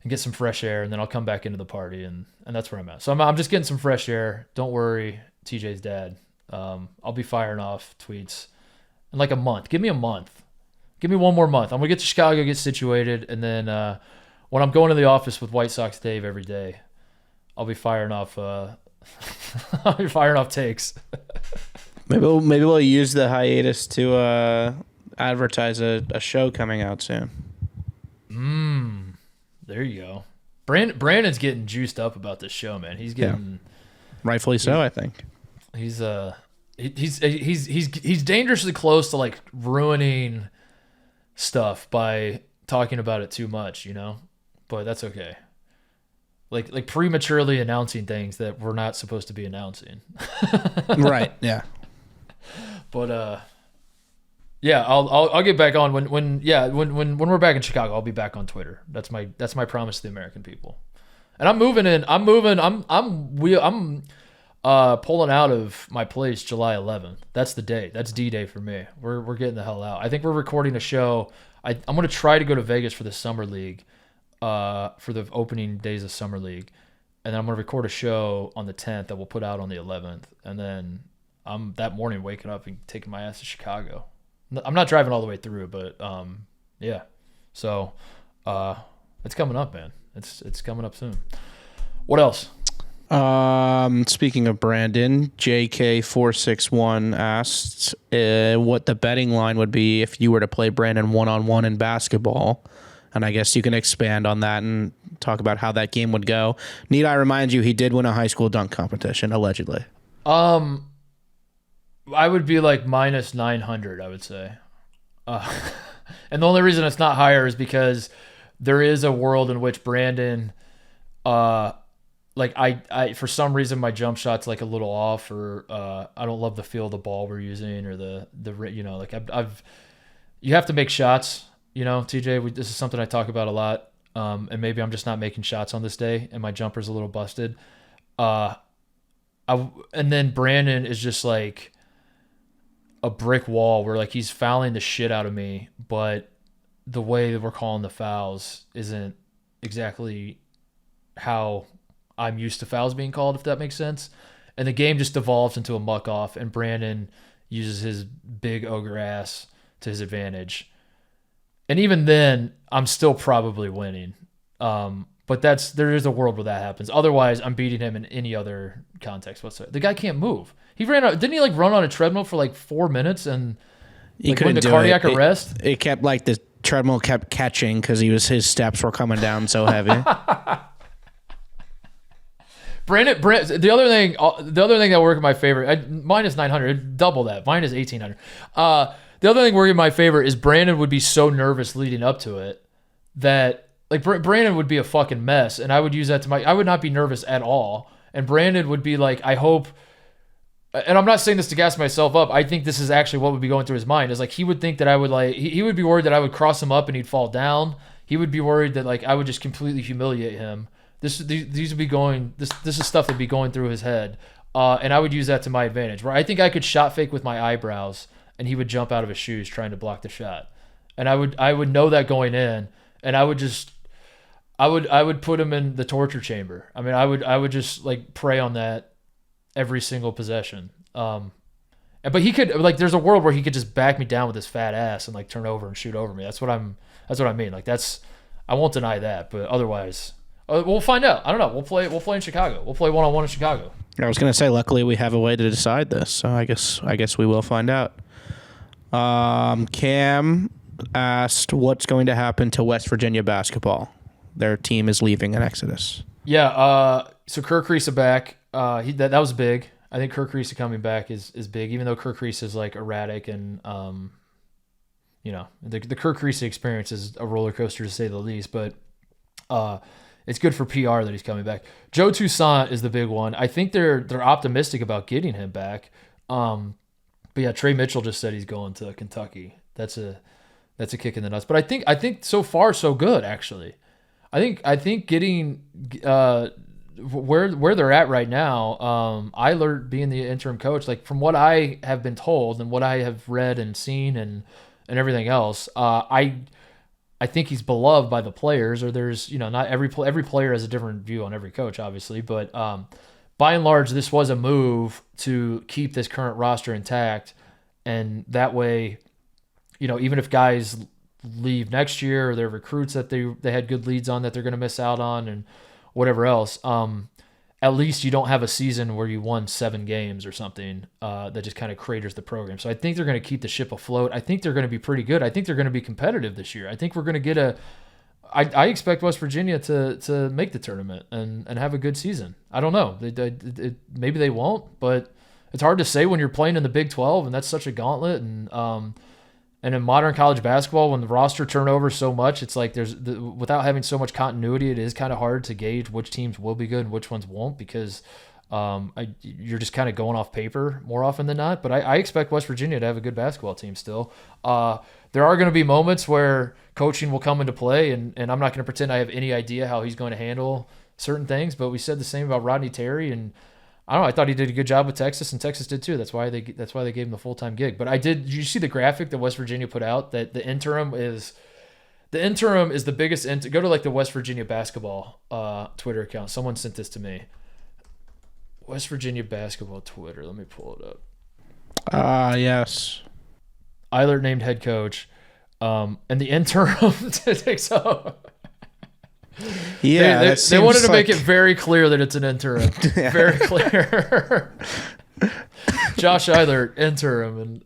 get some fresh air, and then I'll come back into the party, and that's where I'm at. So I'm just getting some fresh air. Don't worry, TJ's dad. I'll be firing off tweets in like a month. Give me a month. Give me one more month. I'm gonna get to Chicago, get situated, and then when I'm going to the office with White Sox Dave every day, I'll be firing off. I'll be firing off takes. Maybe we'll use the hiatus to advertise a show coming out soon. There you go. Brandon's getting juiced up about this show, man. He's getting rightfully so. I think he's dangerously close to like ruining stuff by talking about it too much, but that's okay. Like prematurely announcing things that we're not supposed to be announcing. Right. Yeah. But yeah, I'll get back on when we're back in Chicago. I'll be back on Twitter. That's my promise to the American people. And I'm moving. I'm pulling out of my place July 11th. That's the day. That's D-Day for me. We're getting the hell out. I think we're recording a show. I'm going to try to go to Vegas for the Summer League, for the opening days of Summer League. And then I'm going to record a show on the 10th that we'll put out on the 11th. And then I'm that morning waking up and taking my ass to Chicago. I'm not driving all the way through, but yeah. So it's coming up, man. It's coming up soon. What else? Speaking of Brandon, JK461 asked what the betting line would be if you were to play Brandon one-on-one in basketball. And I guess you can expand on that and talk about how that game would go. Need I remind you, he did win a high school dunk competition, allegedly. I would be like minus 900, I would say. And the only reason it's not higher is because there is a world in which Brandon, like I for some reason my jump shot's like a little off, or I don't love the feel of the ball we're using, or the like you have to make shots, TJ. This is something I talk about a lot, and maybe I'm just not making shots on this day, and my jumper's a little busted. And then Brandon is just like a brick wall where like he's fouling the shit out of me, but the way that we're calling the fouls isn't exactly how I'm used to fouls being called, if that makes sense. And the game just devolves into a muck off, and Brandon uses his big ogre ass to his advantage. And even then, I'm still probably winning. But there is a world where that happens. Otherwise, I'm beating him in any other context whatsoever. The guy can't move. He didn't he like run on a treadmill for like 4 minutes and he couldn't win the do cardiac it. arrest? It kept like the treadmill kept catching because his steps were coming down so heavy. Brandon, the other thing that worked in my favor, minus 900, double that, minus 1800. The other thing working in my favor is Brandon would be so nervous leading up to it that like Brandon would be a fucking mess, and I would use that I would not be nervous at all, and Brandon would be like, I hope. And I'm not saying this to gas myself up. I think this is actually what would be going through his mind. Is like he would think that I would he would be worried that I would cross him up and he'd fall down. He would be worried that like I would just completely humiliate him. These would be going. This is stuff that'd be going through his head, and I would use that to my advantage. Where I think I could shot fake with my eyebrows, and he would jump out of his shoes trying to block the shot, and I would know that going in, and I would put him in the torture chamber. I mean, I would just like prey on that every single possession. But he could there's a world where he could just back me down with his fat ass and like turn over and shoot over me. That's what I mean. Like I won't deny that, but otherwise we'll find out. I don't know. We'll play in Chicago. We'll play one-on-one in Chicago. I was gonna say, luckily we have a way to decide this, so I guess we will find out. Cam asked what's going to happen to West Virginia basketball. Their team is leaving in Exodus. Yeah. So Kirk Reese back. That was big. I think Kirk Reese coming back is big, even though Kirk Reese is like erratic and the Kirk Reese experience is a roller coaster to say the least. But it's good for PR that he's coming back. Joe Toussaint is the big one. I think they're optimistic about getting him back. But yeah, Trey Mitchell just said he's going to Kentucky. That's a kick in the nuts. But I think so far so good actually. I think getting where they're at right now, I learned being the interim coach, like from what I have been told and what I have read and seen and everything else, I think he's beloved by the players, or there's, not every player has a different view on every coach, obviously, but by and large, this was a move to keep this current roster intact. And that way, even if guys leave next year, or their recruits that they had good leads on that they're going to miss out on and whatever else, at least you don't have a season where you won 7 games or something that just kind of craters the program. So I think they're going to keep the ship afloat. I think they're going to be pretty good. I think they're going to be competitive this year. I think we're going to get I expect West Virginia to make the tournament and have a good season. I don't know. Maybe they won't, but it's hard to say when you're playing in the Big 12, and that's such a gauntlet. And And in modern college basketball, when the roster turnover so much, it's like without having so much continuity, it is kind of hard to gauge which teams will be good and which ones won't because you're just kind of going off paper more often than not. But I expect West Virginia to have a good basketball team still. There are going to be moments where coaching will come into play, and I'm not going to pretend I have any idea how he's going to handle certain things. But we said the same about Rodney Terry, and I don't know. I thought he did a good job with Texas, and Texas did too. That's why they gave him the full-time gig. But did you see the graphic that West Virginia put out that the interim is the biggest? Go to like the West Virginia basketball Twitter account. Someone sent this to me. West Virginia basketball Twitter. Let me pull it up. Yes. Eilert named head coach, and the interim takes up. Yeah, they wanted to make it very clear that it's an interim. Very clear. Josh Eilert, interim,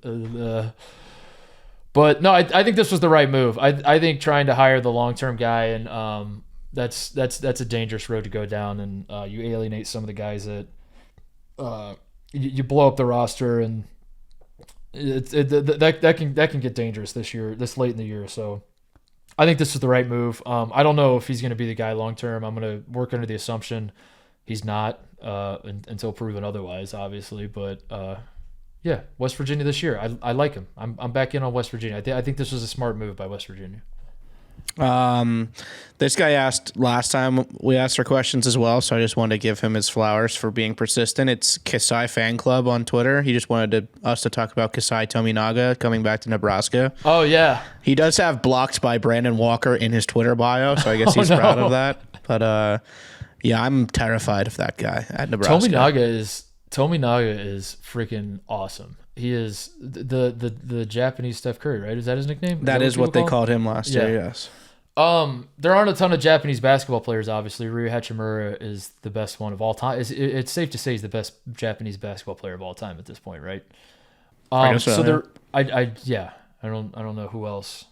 but no, I think this was the right move. I think trying to hire the long-term guy, and that's a dangerous road to go down, and you alienate some of the guys that you blow up the roster, and that can get dangerous this late in the year. So I think this is the right move. I don't know if he's going to be the guy long term. I'm going to work under the assumption he's not until proven otherwise, obviously. But yeah, West Virginia this year, I like him. I'm back in on West Virginia. I think this was a smart move by West Virginia. This guy asked last time we asked our questions as well, so I just wanted to give him his flowers for being persistent. It's Kasai Fan Club on Twitter. He just wanted us to talk about Kasai Tominaga coming back to Nebraska. Oh, yeah. He does have blocked by Brandon Walker in his Twitter bio, so I guess he's proud of that. But yeah, I'm terrified of that guy at Nebraska. Tominaga is freaking awesome. He is the Japanese Steph Curry, right? Is that his nickname? That is what they called him last year, yes. There aren't a ton of Japanese basketball players, obviously. Ryu Hachimura is the best one of all time. It's safe to say he's the best Japanese basketball player of all time at this point, right? I guess so, yeah. I don't know who else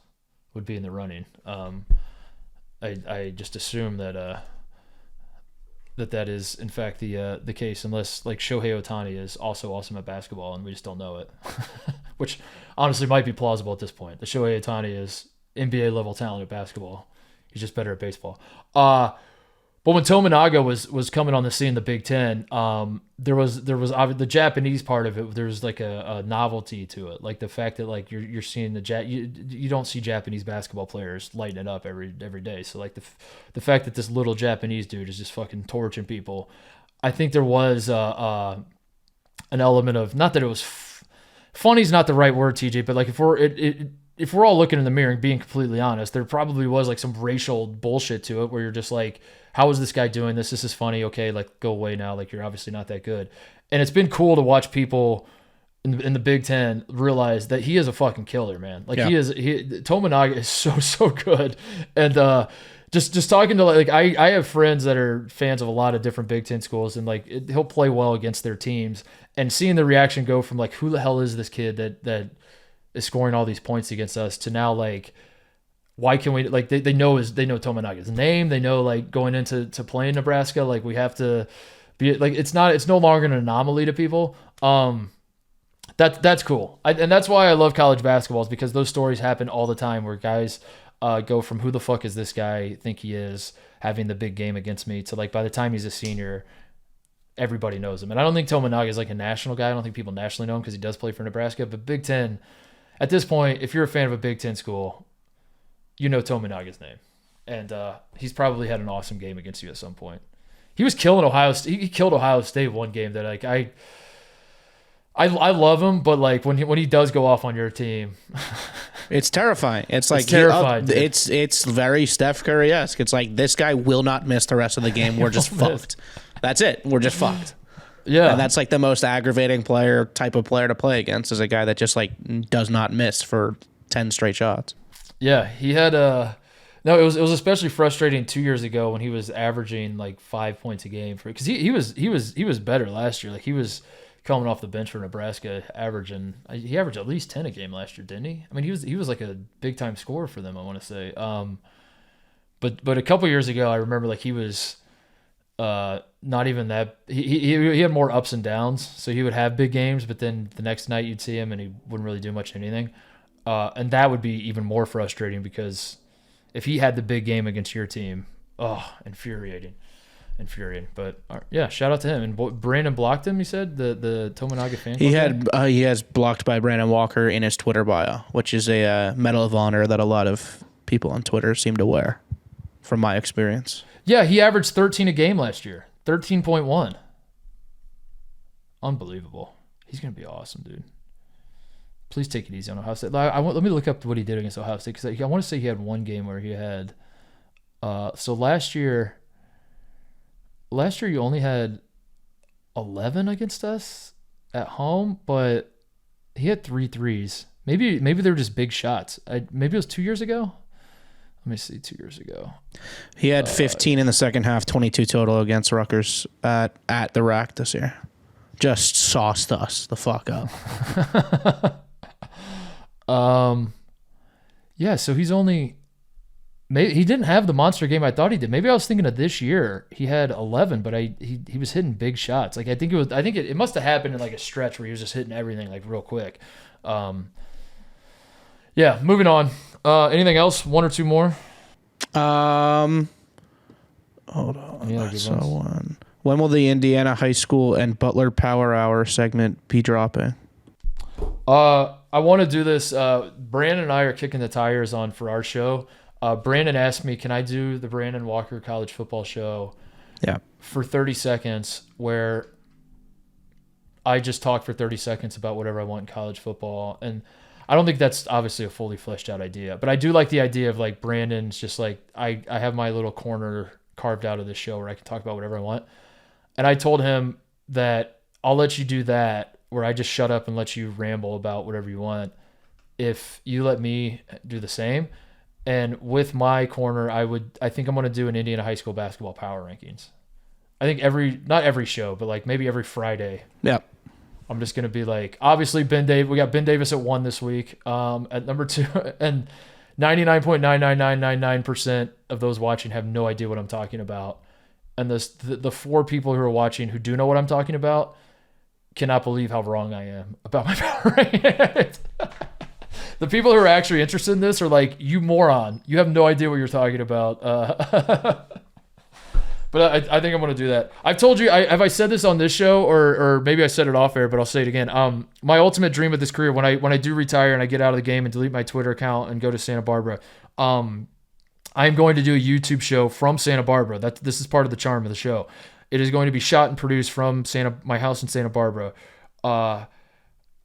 would be in the running. I just assume that that is in fact the case, unless like Shohei Ohtani is also awesome at basketball and we just don't know it, which honestly might be plausible at this point. The Shohei Ohtani is NBA level talent at basketball. He's just better at baseball. But when Tominaga was coming on the scene in the Big Ten, there was the Japanese part of it. There was like a novelty to it, like the fact that like you're seeing you don't see Japanese basketball players lighting it up every day. So like the fact that this little Japanese dude is just fucking torching people, I think there was an element of, not that it was funny is not the right word, TJ, but like if we're all looking in the mirror and being completely honest, there probably was like some racial bullshit to it where you're just like, how is this guy doing this? This is funny. Okay, like go away now. Like you're obviously not that good. And it's been cool to watch people in the Big Ten realize that he is a fucking killer, man. Like Tominaga is so good. And just talking to like I have friends that are fans of a lot of different Big Ten schools, and like he'll play well against their teams, and seeing the reaction go from like, who the hell is this kid that is scoring all these points against us, to now like, why can we, like they know Tominaga's name, they know like going into playing Nebraska, like we have to be like, it's no longer an anomaly to people. That's cool. And that's why I love college basketball, is because those stories happen all the time where guys go from who the fuck is this guy think he is having the big game against me to like by the time he's a senior, everybody knows him. And I don't think Tominaga is like a national guy. I don't think people nationally know him because he does play for Nebraska, but Big Ten, at this point, if you're a fan of a Big Ten school, you know Tominaga's name. And he's probably had an awesome game against you at some point. He was killing Ohio State. He killed Ohio State one game that like I love him, but like when he does go off on your team, it's terrifying. It's like terrifying. It's very Steph Curry-esque. It's like, this guy will not miss the rest of the game. We're just fucked. That's it. We're just fucked. Yeah. And that's like the most aggravating type of player to play against, is a guy that just like does not miss for 10 straight shots. Yeah, he had no, it was especially frustrating 2 years ago when he was averaging like 5 points a game because he was better last year. Like he was coming off the bench for Nebraska, he averaged at least 10 a game last year, didn't he? I mean, he was like a big time scorer for them, I want to say. But a couple years ago, I remember like he was not even that. He had more ups and downs, so he would have big games, but then the next night you'd see him and he wouldn't really do much of anything. And that would be even more frustrating because if he had the big game against your team, infuriating. But yeah, shout out to him. And Brandon blocked him, he said, the Tominaga fan club he has blocked by Brandon Walker in his Twitter bio, which is a Medal of Honor that a lot of people on Twitter seem to wear, from my experience. Yeah, he averaged 13 a game last year. 13.1. Unbelievable. He's going to be awesome, dude. Please take it easy on Ohio State. Let me look up what he did against Ohio State, because I want to say he had one game where he had so last year you only had 11 against us at home, but he had 3 threes. Maybe they were just big shots. Maybe it was 2 years ago. Let me see, 2 years ago. He had 15 in the second half, 22 total against Rutgers at the Rack this year. Just sauced us the fuck up. Yeah, so he's only... he didn't have the monster game I thought he did. Maybe I was thinking of this year. He had 11, but he was hitting big shots. Like I think it must have happened in like a stretch where he was just hitting everything like real quick. Yeah, moving on. Anything else? One or two more? Hold on. I saw one. When will the Indiana High School and Butler Power Hour segment be dropping? I want to do this. Brandon and I are kicking the tires on for our show. Brandon asked me, can I do the Brandon Walker College Football Show for 30 seconds where I just talk for 30 seconds about whatever I want in college football? And I don't think that's obviously a fully fleshed out idea, but I do like the idea of like Brandon's just like, I have my little corner carved out of the show where I can talk about whatever I want. And I told him that I'll let you do that where I just shut up and let you ramble about whatever you want if you let me do the same. And with my corner, I think I'm going to do an Indiana high school basketball power rankings. I think not every show, but like maybe every Friday. Yep. I'm just going to be like, obviously we got Ben Davis at 1 this week, at number 2, and 99.99999% of those watching have no idea what I'm talking about. And the 4 people who are watching who do know what I'm talking about cannot believe how wrong I am about my power rankings. The people who are actually interested in this are like, you moron. You have no idea what you're talking about. But I think I'm going to do that. I've told you, have I said this on this show or maybe I said it off air, but I'll say it again. My ultimate dream of this career, when I do retire and I get out of the game and delete my Twitter account and go to Santa Barbara, I'm going to do a YouTube show from Santa Barbara. This is part of the charm of the show. It is going to be shot and produced from my house in Santa Barbara,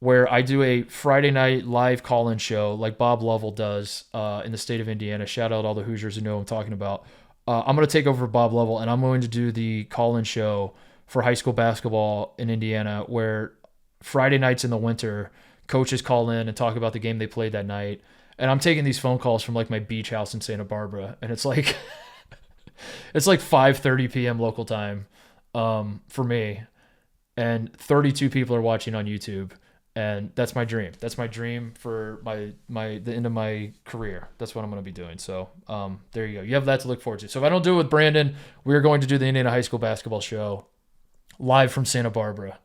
where I do a Friday night live call-in show like Bob Lovell does in the state of Indiana. Shout out all the Hoosiers who know what I'm talking about. I'm going to take over Bob Lovell, and I'm going to do the call-in show for high school basketball in Indiana, where Friday nights in the winter, coaches call in and talk about the game they played that night. And I'm taking these phone calls from like my beach house in Santa Barbara, and it's like it's like 5:30 p.m. local time for me, and 32 people are watching on YouTube. And that's my dream. That's my dream for the end of my career. That's what I'm going to be doing. So there you go. You have that to look forward to. So if I don't do it with Brandon, we're going to do the Indiana High School basketball show live from Santa Barbara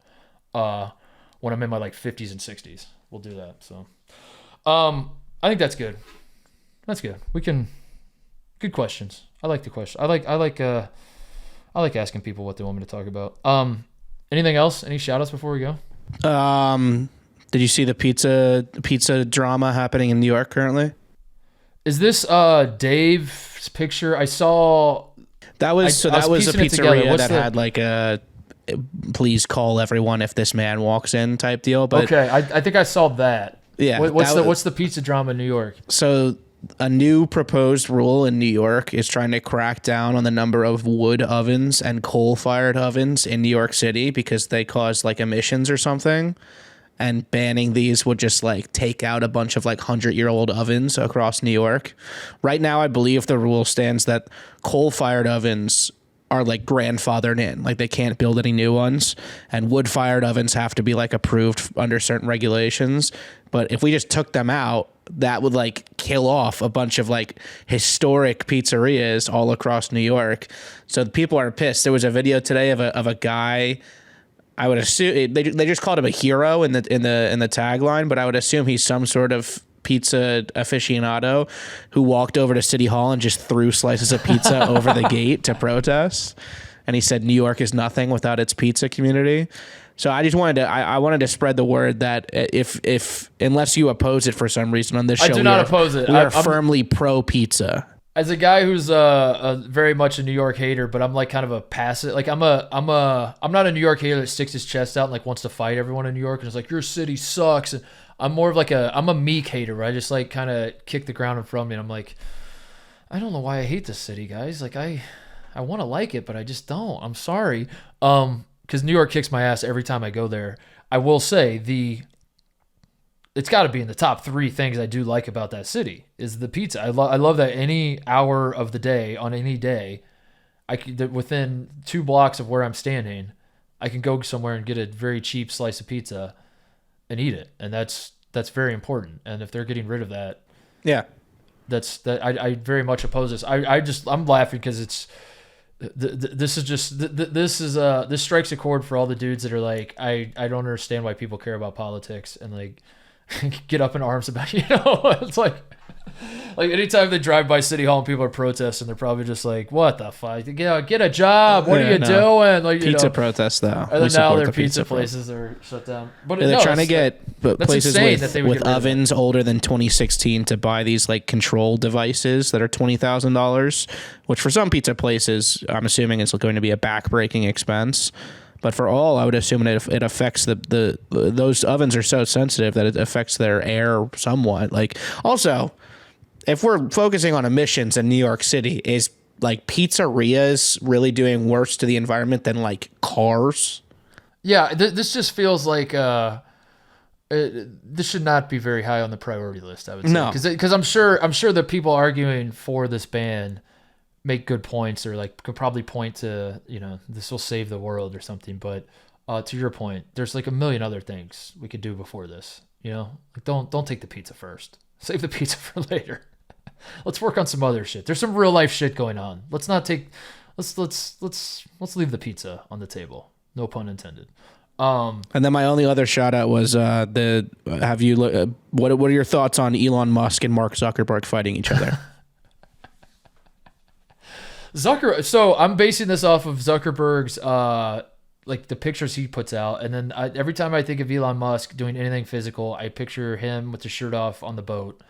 when I'm in my like 50s and 60s. We'll do that. So I think that's good. That's good. Good questions. I like the question. I like asking people what they want me to talk about. Anything else? Any shout outs before we go? Did you see the pizza drama happening in New York currently? Is this Dave's picture? I saw that was a pizzeria that had like a please call everyone if this man walks in type deal. But okay, I think I saw that. Yeah. What's the pizza drama in New York? So a new proposed rule in New York is trying to crack down on the number of wood ovens and coal-fired ovens in New York City because they cause like emissions or something. And banning these would just like take out a bunch of like 100-year-old ovens across New York. Right now, I believe the rule stands that coal-fired ovens are like grandfathered in, like they can't build any new ones, and wood-fired ovens have to be like approved under certain regulations. But if we just took them out, that would like kill off a bunch of like historic pizzerias all across New York. So the people are pissed. There was a video today of a guy. I would assume they just called him a hero in the tagline, but I would assume he's some sort of pizza aficionado who walked over to City Hall and just threw slices of pizza over the gate to protest. And he said New York is nothing without its pizza community. So I just wanted to I wanted to spread the word that if unless you oppose it for some reason on this show, I do not oppose it. We are firmly pro pizza. As a guy who's a very much a New York hater, but I'm like kind of a passive. Like I'm not a New York hater that sticks his chest out and like wants to fight everyone in New York and is like your city sucks. And I'm more of like I'm a meek hater. Where I just like kind of kick the ground in front of me. And I'm like, I don't know why I hate this city, guys. Like I want to like it, but I just don't. I'm sorry. Because New York kicks my ass every time I go there. I will say it's got to be in the top 3 things I do like about that city is the pizza. I love that any hour of the day on any day, within 2 blocks of where I'm standing, I can go somewhere and get a very cheap slice of pizza and eat it, and that's very important. And if they're getting rid of that, yeah, I very much oppose this. I'm laughing because it's. This strikes a chord for all the dudes that are like, I don't understand why people care about politics and like get up in arms about, it's like anytime they drive by City Hall and people are protesting, they're probably just like, what the fuck? Get a job. What are you doing? Like pizza protests though. And then now their pizza places are shut down. But they're trying to get places with ovens older than 2016 to buy these like control devices that are $20,000, which for some pizza places, I'm assuming is going to be a backbreaking expense. But for all, I would assume it affects those ovens are so sensitive that it affects their air somewhat. Like also, if we're focusing on emissions in New York City, is like pizzerias really doing worse to the environment than like cars? Yeah, this just feels like this should not be very high on the priority list, I would say. No, because I'm sure the people arguing for this ban make good points or like could probably point to, this will save the world or something. But to your point, there's like a million other things we could do before this. Like don't take the pizza first. Save the pizza for later. Let's work on some other shit. There's some real life shit going on. Let's leave the pizza on the table. No pun intended. And then my only other shout out was what are your thoughts on Elon Musk and Mark Zuckerberg fighting each other? So I'm basing this off of Zuckerberg's like the pictures he puts out, and then every time I think of Elon Musk doing anything physical, I picture him with the shirt off on the boat.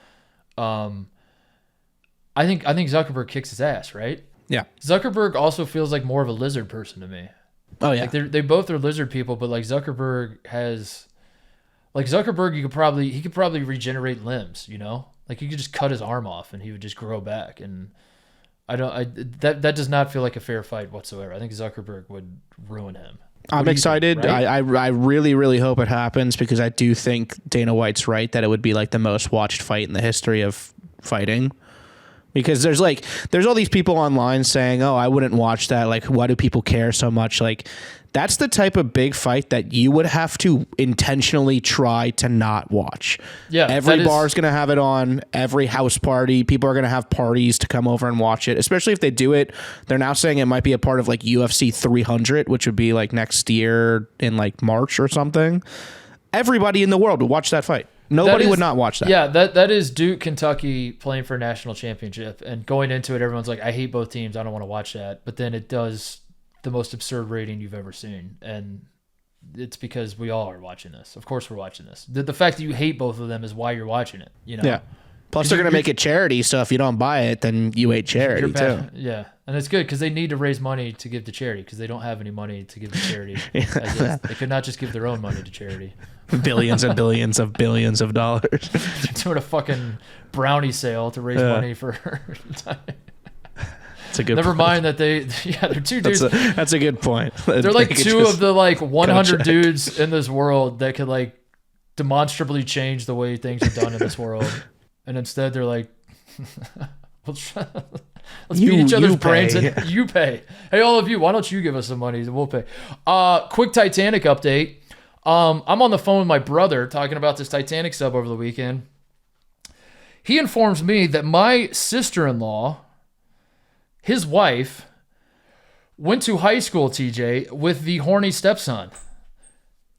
I think Zuckerberg kicks his ass, right? Yeah. Zuckerberg also feels like more of a lizard person to me. Oh yeah. Like they both are lizard people, but like Zuckerberg, he could probably regenerate limbs, Like he could just cut his arm off and he would just grow back, and that does not feel like a fair fight whatsoever. I think Zuckerberg would ruin him. I'm excited. Think, right? I really, really hope it happens because I do think Dana White's right that it would be like the most watched fight in the history of fighting. Because there's all these people online saying, oh, I wouldn't watch that. Like, why do people care so much? Like, that's the type of big fight that you would have to intentionally try to not watch. Yeah, every bar is going to have it on. Every house party, people are going to have parties to come over and watch it. Especially if they do it, they're now saying it might be a part of like UFC 300, which would be like next year in like March or something. Everybody in the world would watch that fight. Nobody would not watch that. Yeah, that is Duke, Kentucky playing for a national championship. And going into it, everyone's like, I hate both teams. I don't want to watch that. But then it does the most absurd rating you've ever seen. And it's because we all are watching this. Of course we're watching this. The fact that you hate both of them is why you're watching it. Yeah. Plus, they're going to make it charity. So if you don't buy it, then you hate charity too. Yeah. And it's good because they need to raise money to give to charity because they don't have any money to give to charity. They could not just give their own money to charity. Billions and billions of billions of dollars. They're doing a fucking brownie sale to raise money for That's a good Never point. mind that they're two dudes. That's a good point. They're like two of the like 100 dudes in this world that could like demonstrably change the way things are done in this world. And instead they're like, let's beat each other's brains and you pay. Hey, all of you, why don't you give us some money and we'll pay? Quick Titanic update. I'm on the phone with my brother talking about this Titanic sub over the weekend. He informs me that my sister-in-law, his wife, went to high school, TJ, with the horny stepson.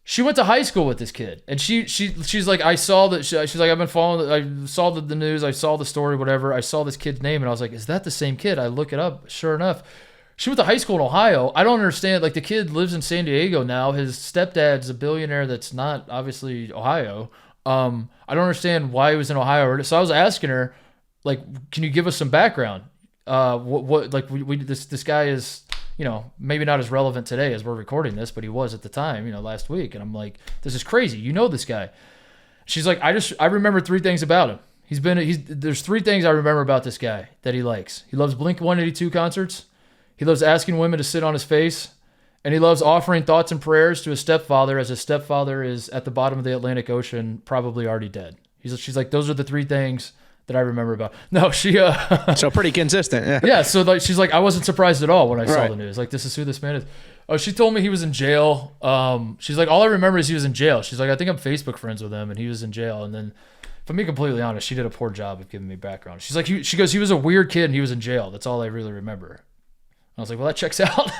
She went to high school with this kid, and she's like, I saw that. She's like, I've been following. I saw the news. I saw the story. Whatever. I saw this kid's name, and I was like, is that the same kid? I look it up. Sure enough, she went to high school in Ohio. I don't understand. Like, the kid lives in San Diego now. His stepdad's a billionaire. That's not obviously Ohio. I don't understand why he was in Ohio. So I was asking her, like, can you give us some background? What like this guy is, maybe not as relevant today as we're recording this, but he was at the time, last week. And I'm like, this is crazy. You know this guy. She's like, I remember 3 things about him. There's 3 things I remember about this guy that he likes. He loves Blink-182 concerts. He loves asking women to sit on his face. And he loves offering thoughts and prayers to his stepfather, as his stepfather is at the bottom of the Atlantic Ocean, probably already dead. She's like, those are the 3 things that I remember about. No, she so pretty consistent. Yeah. Yeah, so like she's like, I wasn't surprised at all when I saw the news. Like, this is who this man is. Oh, she told me he was in jail. She's like, all I remember is he was in jail. She's like, I think I'm Facebook friends with him, and he was in jail. And then, if I'm being completely honest, she did a poor job of giving me background. She's like, she goes, he was a weird kid and he was in jail. That's all I really remember. I was like, well, that checks out.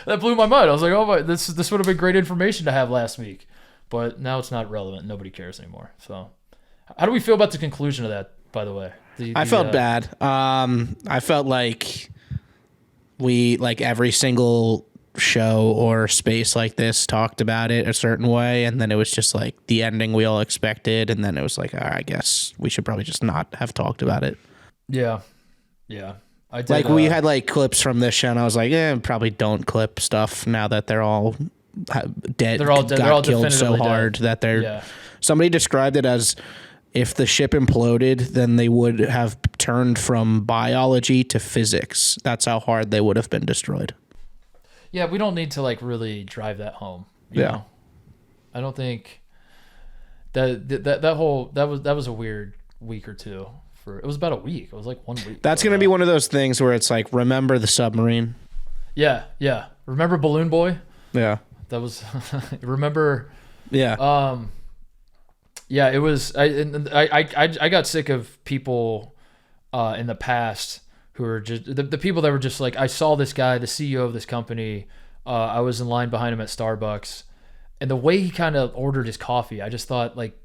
That blew my mind. I was like, oh my, this would have been great information to have last week, but now it's not relevant. Nobody cares anymore. So, how do we feel about the conclusion of that? By the way, I felt bad. I felt like every single show or space like this talked about it a certain way, and then it was just like the ending we all expected, and then it was like, I guess we should probably just not have talked about it. Yeah. I did, we had like clips from this show, and I was like, probably don't clip stuff now that they're all dead. They're all dead. They're all killed so definitively hard dead. that they're. Yeah. Somebody described it as, if the ship imploded, then they would have turned from biology to physics. That's how hard they would have been destroyed. Yeah, we don't need to like really drive that home. You know? I don't think that was a weird week or two. It was about a week. It was like 1 week. That's going to be one of those things where it's like, remember the submarine? Yeah. Remember Balloon Boy? Yeah. That was remember. Yeah. Yeah. It was. I got sick of people in the past who were just the people that were just like, I saw this guy, the CEO of this company. I was in line behind him at Starbucks, and the way he kind of ordered his coffee, I just thought, like,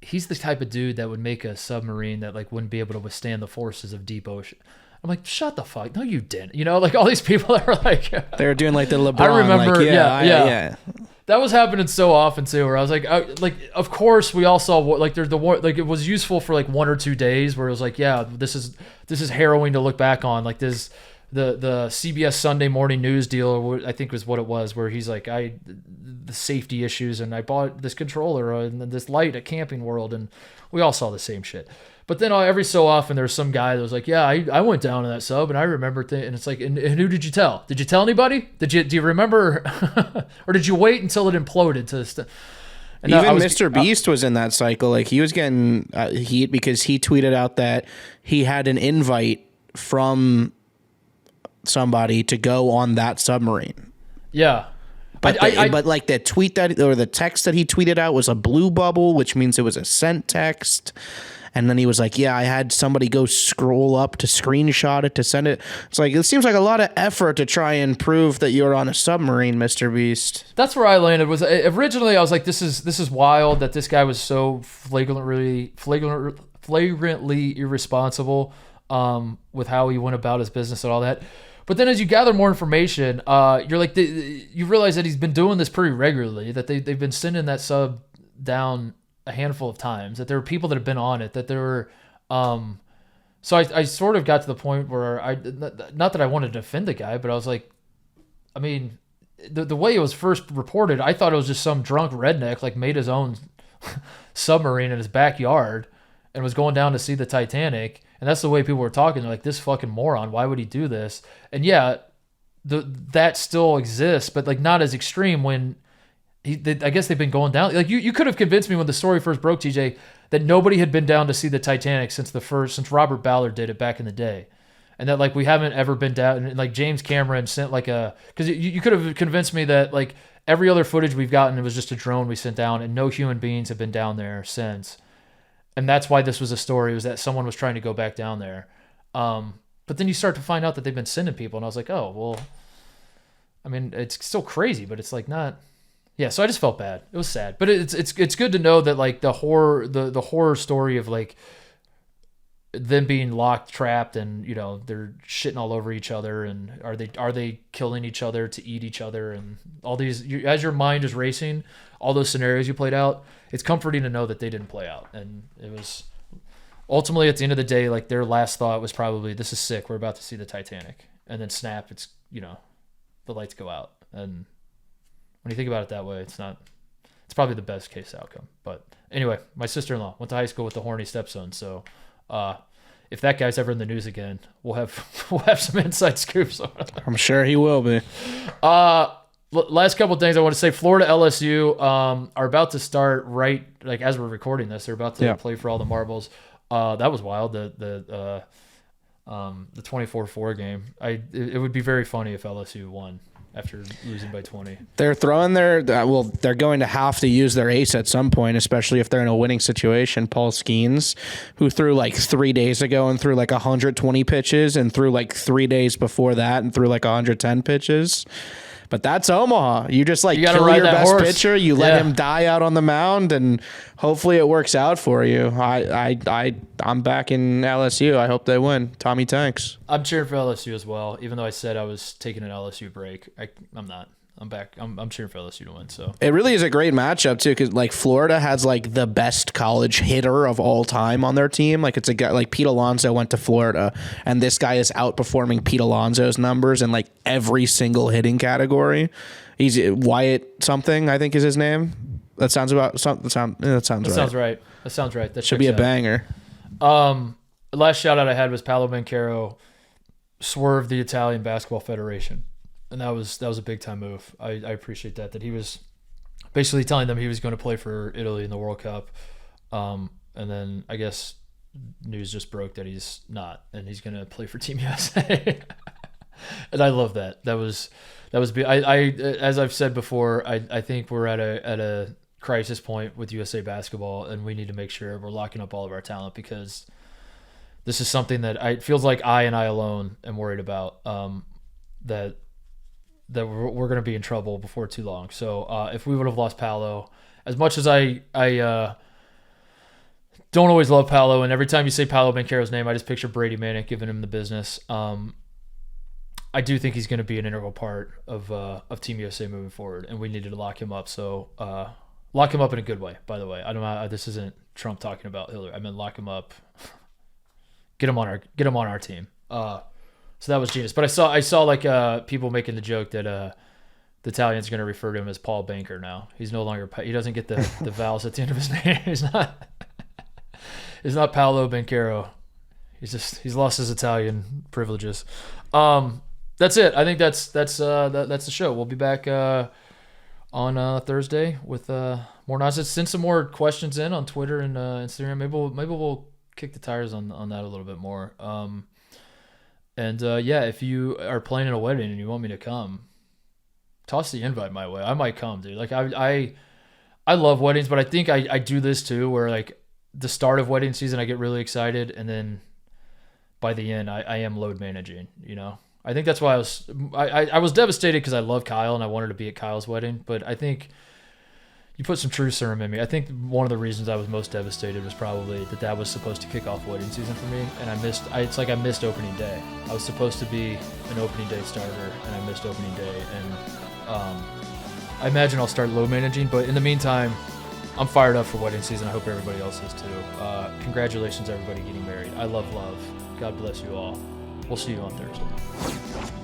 he's the type of dude that would make a submarine that like wouldn't be able to withstand the forces of deep ocean. I'm like, shut the fuck. No, you didn't. Like all these people that were like, they were doing like the LeBron. I remember. Like, yeah. That was happening so often too, where I was like, of course we all saw what, like there's it was useful for like 1 or 2 days where it was like, yeah, this is harrowing to look back on. Like this, the CBS Sunday morning news deal, I think was what it was, where he's like, the safety issues, and I bought this controller and this light at Camping World, and we all saw the same shit. But then every so often there's some guy that was like, yeah, I went down to that sub and I remember and it's like, and who did you tell? Did you tell anybody? Do you remember, or did you wait until it imploded and even Mr. Beast was in that cycle. Like, he was getting heat because he tweeted out that he had an invite from somebody to go on that submarine. Yeah. But but like the tweet or the text that he tweeted out was a blue bubble, which means it was a sent text. And then he was like, yeah, I had somebody go scroll up to screenshot it to send it. It's like, it seems like a lot of effort to try and prove that you're on a submarine, Mr. Beast. That's where I landed. Was originally I was like, this is wild that this guy was so flagrantly irresponsible with how he went about his business and all that. But then as you gather more information, you're like, you realize that he's been doing this pretty regularly, that they've been sending that sub down a handful of times, that there were people that have been on it, that there were, so I sort of got to the point where not that I wanted to defend the guy, but I was like, I mean, the way it was first reported, I thought it was just some drunk redneck, like, made his own submarine in his backyard and was going down to see the Titanic. And that's the way people were talking. They're like, this fucking moron, why would he do this? And yeah, that still exists, but like not as extreme when I guess they've been going down. Like you could have convinced me when the story first broke, TJ, that nobody had been down to see the Titanic since Robert Ballard did it back in the day. And that like we haven't ever been down, and like James Cameron sent like because you could have convinced me that like every other footage we've gotten, it was just a drone we sent down and no human beings have been down there since. And that's why this was a story, was that someone was trying to go back down there. But then you start to find out that they've been sending people, and I was like, oh, well, I mean, it's still crazy, but it's like not, Yeah, so I just felt bad. It was sad, but it's good to know that like the horror story of like them being locked, trapped, and they're shitting all over each other, and are they killing each other to eat each other, and all these as your mind is racing, all those scenarios you played out. It's comforting to know that they didn't play out, and it was ultimately at the end of the day like their last thought was probably, "This is sick. We're about to see the Titanic," and then snap, it's the lights go out. And when you think about it that way, it's probably the best case outcome. But anyway, my sister-in-law went to high school with the horny stepson. So if that guy's ever in the news again, we'll have some inside scoops on it. I'm sure he will be. Last couple of things I want to say. Florida LSU are about to start right, like as we're recording this. They're about to play for all the marbles. That was wild. The 24-4 game. It would be very funny if LSU won after losing by 20. They're throwing they're going to have to use their ace at some point, especially if they're in a winning situation. Paul Skeens, who threw like 3 days ago and threw like 120 pitches, and threw like 3 days before that and threw like 110 pitches. But that's Omaha. You just like kill your best pitcher. You let him die out on the mound, and hopefully it works out for you. I'm back in LSU. I hope they win. Tommy Tanks. I'm cheering for LSU as well, even though I said I was taking an LSU break. I'm not. I'm back. I'm cheering for LSU to win. So it really is a great matchup too, because like Florida has like the best college hitter of all time on their team. Like it's a guy like Pete Alonso went to Florida, and this guy is outperforming Pete Alonso's numbers in like every single hitting category. He's Wyatt something, I think is his name. That sounds right. That sounds right. That should be a banger. The last shout out I had was Paolo Banchero swerved the Italian Basketball Federation. And that was a big time move. I appreciate that he was basically telling them he was going to play for Italy in the World Cup, and then I guess news just broke that he's not, and he's going to play for Team USA. And I love that. That was as I've said before. I think we're at a crisis point with USA Basketball, and we need to make sure we're locking up all of our talent, because this is something that it feels like I alone am worried about. That we're going to be in trouble before too long. So if we would have lost Paolo, as much as I don't always love Paolo, and every time you say Paolo Banchero's name, I just picture Brady Manick giving him the business. I do think he's going to be an integral part of Team USA moving forward, and we needed to lock him up. So lock him up in a good way, by the way. I don't know. This isn't Trump talking about Hillary. I meant lock him up. Get him on our team. So that was genius. But I saw like people making the joke that the Italians are going to refer to him as Paul Banker now. He's no longer he doesn't get the vowels at the end of his name. He's not Paolo Banchero. He's lost his Italian privileges. That's it. I think that's the show. We'll be back on Thursday with more nonsense. Send some more questions in on Twitter and Instagram. Maybe we'll kick the tires on that a little bit more. And if you are planning a wedding and you want me to come, toss the invite my way. I might come, dude. Like I love weddings, but I think I do this too, where like the start of wedding season, I get really excited, and then by the end, I am load managing. I think that's why I was devastated, because I love Kyle and I wanted to be at Kyle's wedding, but I think you put some true serum in me. I think one of the reasons I was most devastated was probably that was supposed to kick off wedding season for me, and it's like I missed opening day. I was supposed to be an opening day starter, and I missed opening day, and I imagine I'll start low managing, but in the meantime, I'm fired up for wedding season. I hope everybody else is too. Congratulations, everybody getting married. I love love. God bless you all. We'll see you on Thursday.